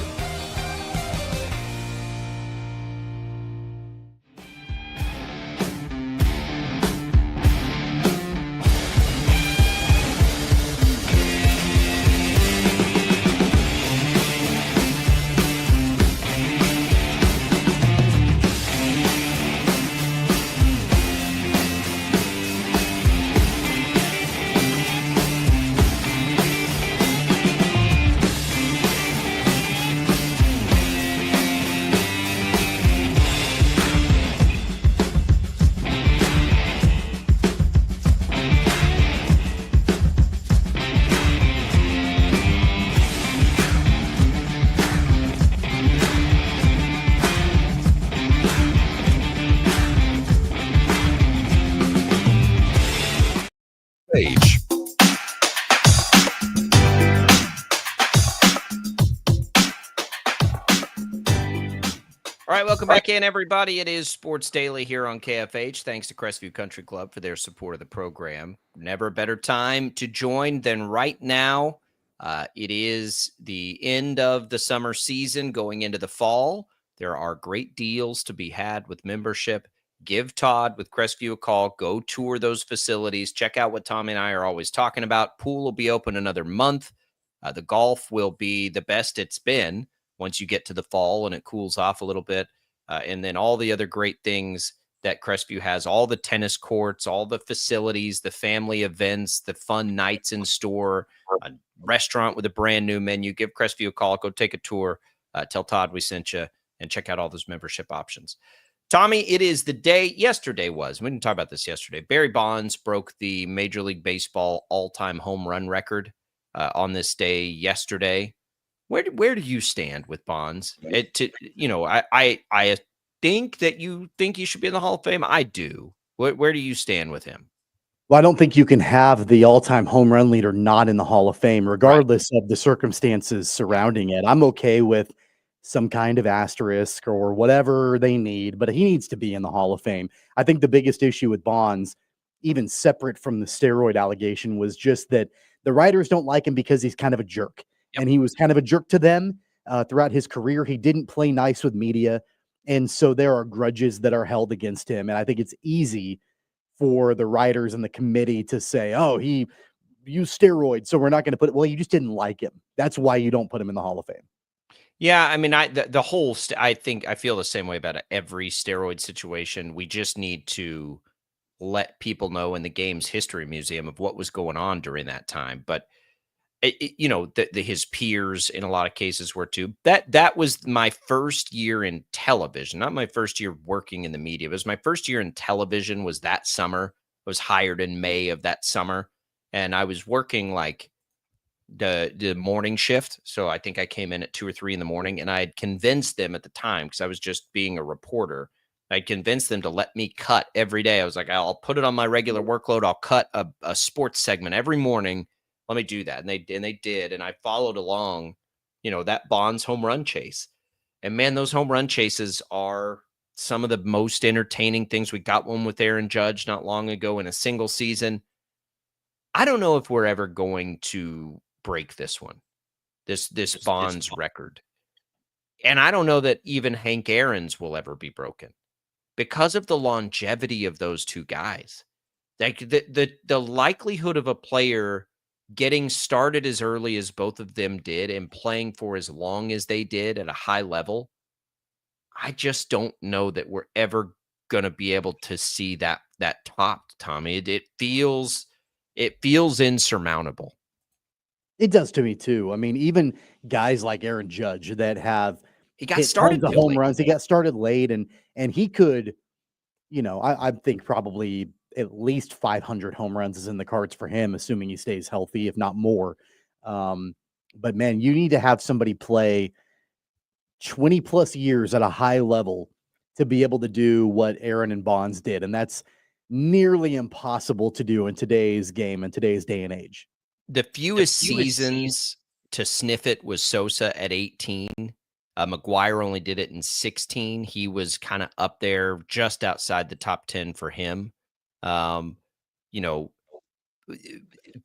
Speaker 11: Page.
Speaker 7: All right, welcome back in, everybody. It is Sports Daily here on KFH. Thanks to Crestview Country Club for their support of the program. Never a better time to join than right now. It is the end of the summer season going into the fall. There are great deals to be had with membership. Give Todd with Crestview a call. Go tour those facilities. Check out what Tommy and I are always talking about. Pool will be open another month. The golf will be the best it's been once you get to the fall and it cools off a little bit. And then all the other great things that Crestview has, all the tennis courts, all the facilities, the family events, the fun nights in store, a restaurant with a brand new menu. Give Crestview a call. Go take a tour. Tell Todd we sent you and check out all those membership options. Tommy, it is the day yesterday was. We didn't talk about this yesterday. Barry Bonds broke the Major League Baseball all-time home run record on this day yesterday. Where do you stand with Bonds? I think that you think he should be in the Hall of Fame. I do. Where do you stand with him?
Speaker 10: Well, I don't think you can have the all-time home run leader not in the Hall of Fame, regardless of the circumstances surrounding it. I'm okay with some kind of asterisk or whatever they need, but he needs to be in the Hall of Fame. I think the biggest issue with Bonds, even separate from the steroid allegation, was just that the writers don't like him because he's kind of a jerk. Yep. And he was kind of a jerk to them throughout his career. He didn't play nice with media. And so there are grudges that are held against him. And I think it's easy for the writers and the committee to say, oh, he use steroids, so we're not going to put it. Well, you just didn't like him. That's why you don't put him in the Hall of Fame.
Speaker 7: Yeah, I mean, the whole I feel the same way about every steroid situation. We just need to let people know in the game's history museum of what was going on during that time. But his peers in a lot of cases were too. That was my first year in television, not my first year working in the media. It was my first year in television. Was that summer? I was hired in May of that summer, and I was working like the morning shift. So I think I came in at 2 or 3 in the morning, and I had convinced them at the time, because I was just being a reporter. I convinced them to let me cut every day. I was like, I'll put it on my regular workload. I'll cut a sports segment every morning. Let me do that. And they did. And I followed along, that Bonds home run chase. And man, those home run chases are some of the most entertaining things. We got one with Aaron Judge not long ago in a single season. I don't know if we're ever going to break this one, this Bonds record. And I don't know that even Hank Aaron's will ever be broken, because of the longevity of those two guys. Like the likelihood of a player getting started as early as both of them did and playing for as long as they did at a high level, I just don't know that we're ever going to be able to see that topped, Tommy. It feels insurmountable.
Speaker 10: It does to me too. I mean, even guys like Aaron Judge that have
Speaker 7: hit started
Speaker 10: tons of home runs. He got started late, and he could, I think probably at least 500 home runs is in the cards for him, assuming he stays healthy, if not more. But man, you need to have somebody play 20 plus years at a high level to be able to do what Aaron and Bonds did. And that's nearly impossible to do in today's game and today's day and age.
Speaker 7: The fewest seasons to sniff it was Sosa at 18. McGuire only did it in 16. He was kind of up there just outside the top 10 for him.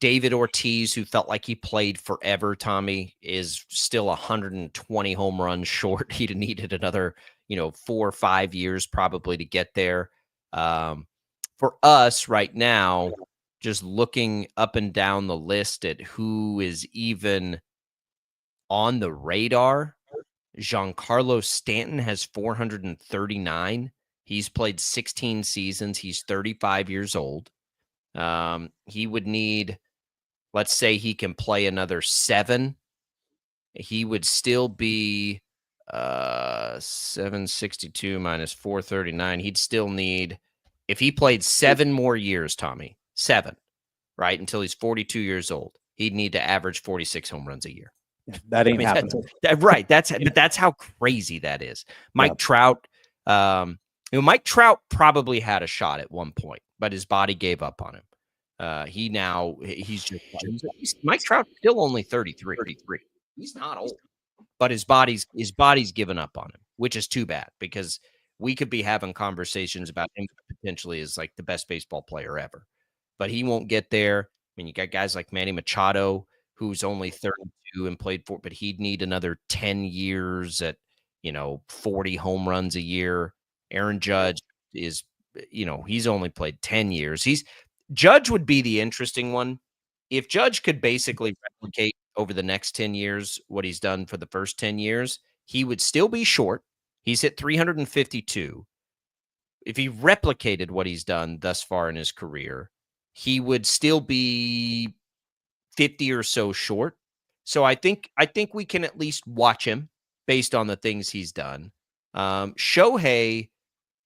Speaker 7: David Ortiz, who felt like he played forever, Tommy, is still 120 home runs short. He needed another, 4 or 5 years probably to get there. For us right now, just looking up and down the list at who is even on the radar, Giancarlo Stanton has 439. He's played 16 seasons. He's 35 years old. He would need, let's say he can play another 7. He would still be 762 minus 439. He'd still need, if he played 7 more years, Tommy, 7, right, until he's 42 years old, he'd need to average 46 home runs a year.
Speaker 10: That ain't happening.
Speaker 7: Right. But that's how crazy that is. Mike Trout, Mike Trout probably had a shot at one point, but his body gave up on him. Mike Trout's still only 33. He's not old, but his body's given up on him, which is too bad, because we could be having conversations about him potentially as like the best baseball player ever, but he won't get there. I mean, you got guys like Manny Machado, who's only 32 and played for, but he'd need another 10 years at, 40 home runs a year. Aaron Judge is, he's only played 10 years. Judge would be the interesting one. If Judge could basically replicate over the next 10 years what he's done for the first 10 years, he would still be short. He's hit 352. If he replicated what he's done thus far in his career, he would still be 50 or so short. So I think we can at least watch him based on the things he's done. Shohei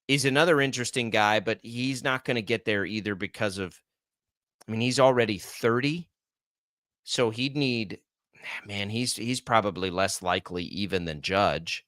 Speaker 7: is another interesting guy, but he's not going to get there either because of, he's already 30. So he'd need, he's probably less likely even than Judge,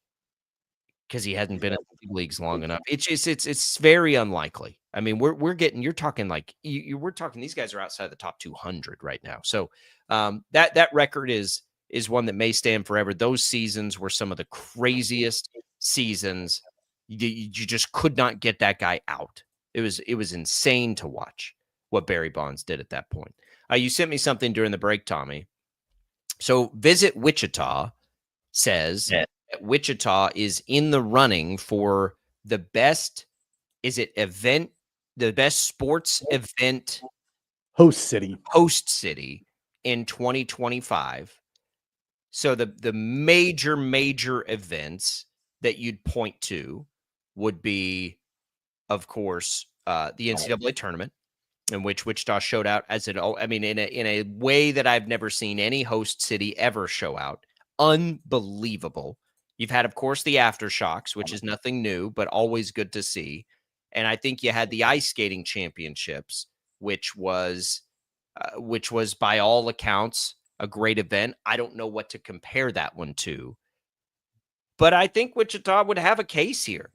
Speaker 7: because he hasn't been in the big leagues long enough. It's very unlikely. We're talking these guys are outside the top 200 right now. So that record is one that may stand forever. Those seasons were some of the craziest seasons. You just could not get that guy out. It was insane to watch what Barry Bonds did at that point. You sent me something during the break, Tommy. So Visit Wichita says that Wichita is in the running for the best, the best sports event
Speaker 10: Host city.
Speaker 7: Host city in 2025. So the major events that you'd point to would be, of course, the NCAA tournament, in which Wichita showed out as in a way that I've never seen any host city ever show out. Unbelievable. You've had, of course, the aftershocks, which is nothing new, but always good to see. And I think you had the ice skating championships, which was by all accounts a great event. I don't know what to compare that one to, but I think Wichita would have a case here.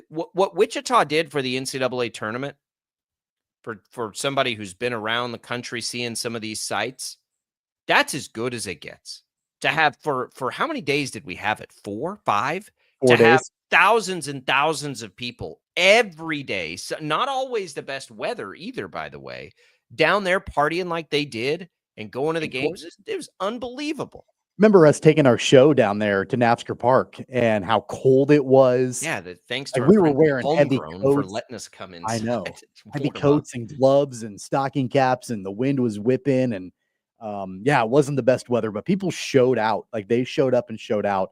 Speaker 7: What Wichita did for the NCAA tournament, for somebody who's been around the country seeing some of these sites, that's as good as it gets. To have for how many days did we have it? 4, 5?
Speaker 10: 4
Speaker 7: to
Speaker 10: days.
Speaker 7: Have thousands and thousands of people every day. So not always the best weather either, by the way, down there partying like they did and going to the games. It was unbelievable.
Speaker 10: Remember us taking our show down there to Napsker Park and how cold it was.
Speaker 7: Yeah, thanks to
Speaker 10: Like,
Speaker 7: our
Speaker 10: we were
Speaker 7: friends at
Speaker 10: wearing heavy
Speaker 7: Homegrown for
Speaker 10: coats.
Speaker 7: letting us come in.
Speaker 10: I know. Heavy coats and gloves and stocking caps, and the wind was whipping. And it wasn't the best weather, but people showed out. Like, they showed up and showed out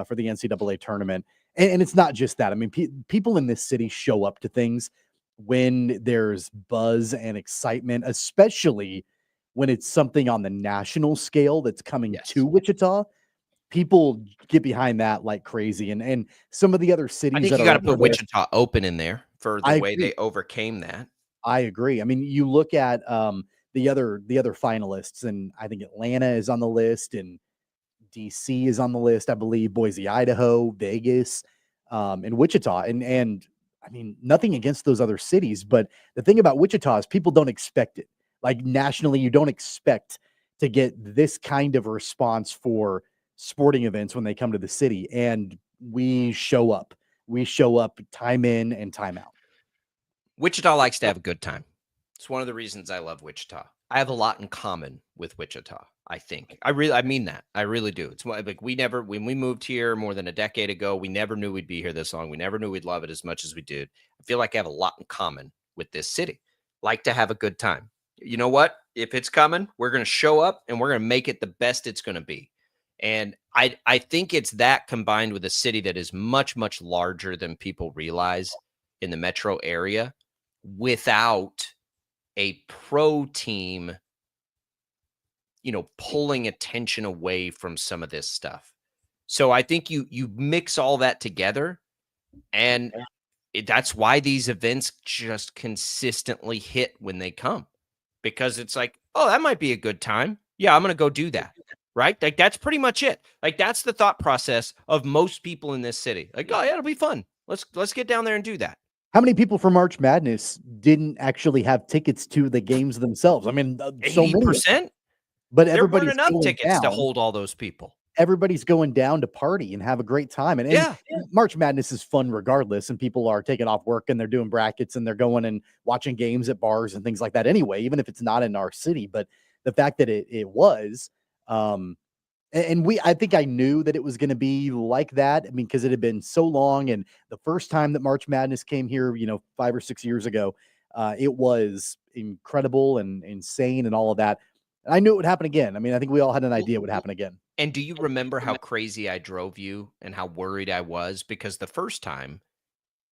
Speaker 10: for the NCAA tournament. And it's not just that. I mean, people in this city show up to things when there's buzz and excitement, especially when it's something on the national scale that's coming to Wichita. People get behind that like crazy. And some of the other cities,
Speaker 7: I think you got to put Wichita Open in there for the way they overcame that.
Speaker 10: I agree. I mean, you look at the other finalists, and I think Atlanta is on the list, and DC is on the list, I believe, Boise, Idaho, Vegas, and Wichita. And I mean, nothing against those other cities, but the thing about Wichita is people don't expect it. Like, nationally, you don't expect to get this kind of response for sporting events when they come to the city. And we show up. We show up time in and time out.
Speaker 7: Wichita likes to have a good time. It's one of the reasons I love Wichita. I have a lot in common with Wichita, I think. I mean that. I really do. It's like when we moved here more than a decade ago, we never knew we'd be here this long. We never knew we'd love it as much as we did. I feel like I have a lot in common with this city. Like to have a good time. You know what? If it's coming, we're going to show up and we're going to make it the best it's going to be. And I think it's that combined with a city that is much, much larger than people realize in the metro area, without a pro team, pulling attention away from some of this stuff. So I think you mix all that together, and that's why these events just consistently hit when they come, because it's like, oh, that might be a good time. Yeah, I'm going to go do that. Right? Like, that's pretty much it. Like, that's the thought process of most people in this city. Like, oh, yeah, it'll be fun. Let's get down there and do that.
Speaker 10: How many people for March Madness didn't actually have tickets to the games themselves? I mean, so many.
Speaker 7: 80%?
Speaker 10: But
Speaker 7: there
Speaker 10: everybody's
Speaker 7: weren't enough tickets
Speaker 10: down
Speaker 7: to hold all those people.
Speaker 10: Everybody's going down to party and have a great time. And March Madness is fun regardless. And people are taking off work and they're doing brackets and they're going and watching games at bars and things like that anyway, even if it's not in our city. But the fact that it was, I think I knew that it was going to be like that. I mean, because it had been so long. And the first time that March Madness came here, 5 or 6 years ago, it was incredible and insane and all of that. And I knew it would happen again. I mean, I think we all had an idea it would happen again.
Speaker 7: And do you remember how crazy I drove you and how worried I was? Because the first time,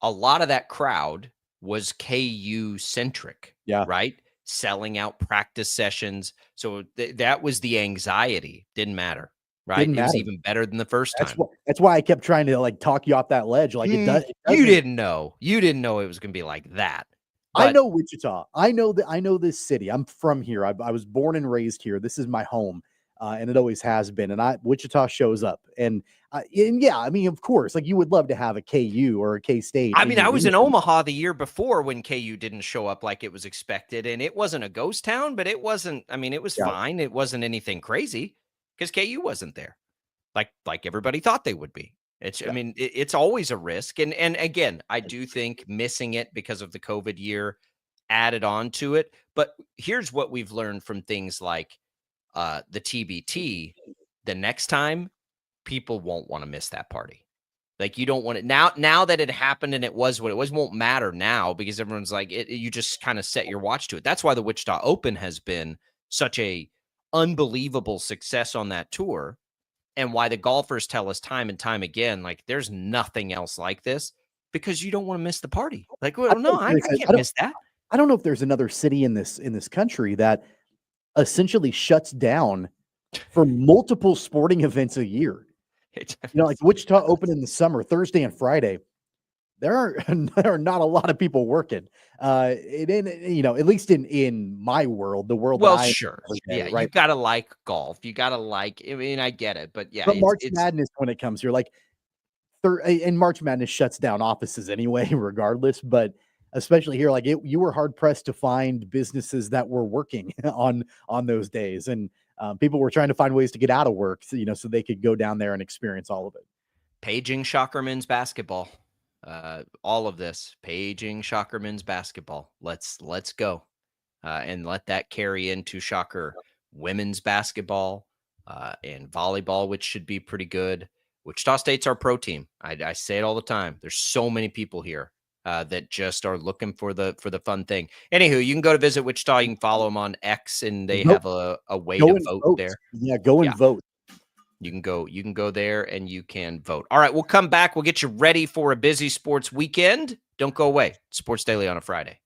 Speaker 7: a lot of that crowd was KU centric.
Speaker 10: Yeah.
Speaker 7: Right? Selling out practice sessions. So that was the anxiety. Didn't matter. Right? It was even better than the first time.
Speaker 10: That's why I kept trying to talk you off that ledge. Like, it does.
Speaker 7: You didn't know. You didn't know it was going to be like that. But
Speaker 10: I know Wichita. I know this city. I'm from here. I was born and raised here. This is my home, and it always has been. And Wichita shows up. And yeah, I mean, of course, like, you would love to have a KU or a K-State.
Speaker 7: I mean, I was in Omaha the year before when KU didn't show up like it was expected, and it wasn't a ghost town, but it wasn't. I mean, it was fine. It wasn't anything crazy because KU wasn't there, like everybody thought they would be. I mean, it's always a risk. And again, I do think missing it because of the COVID year added on to it. But here's what we've learned from things like the TBT. The next time, people won't want to miss that party. Like you don't want it now that it happened and it was what it was, won't matter now because everyone's like you just kind of set your watch to it. That's why the Wichita Open has been such a unbelievable success on that tour, and why the golfers tell us time and time again, like there's nothing else like this because you don't want to miss the party. Like, well, I can't miss that.
Speaker 10: I don't know if there's another city in this country that essentially shuts down for multiple sporting events a year. Like Wichita Open in the summer, Thursday and Friday. There are not a lot of people working. At least in my world, the world.
Speaker 7: Well,
Speaker 10: that I
Speaker 7: sure,
Speaker 10: right?
Speaker 7: You gotta like golf. You gotta like. I mean, I get it, but yeah.
Speaker 10: But March Madness, when it comes, you're like, and March Madness shuts down offices anyway, regardless. But especially here, like you were hard pressed to find businesses that were working on those days, and people were trying to find ways to get out of work, so they could go down there and experience all of it.
Speaker 7: Paging Shocker men's basketball. All of this paging Shocker men's basketball. Let's go, and let that carry into Shocker women's basketball and volleyball, which should be pretty good. Wichita State's our pro team. I say it all the time. There's so many people here that just are looking for the fun thing. Anywho, you can go to visit Wichita. You can follow them on X, and they have a way to vote there.
Speaker 10: Yeah, go and vote.
Speaker 7: You can go there and you can vote. All right, we'll come back. We'll get you ready for a busy sports weekend. Don't go away. Sports Daily on a Friday.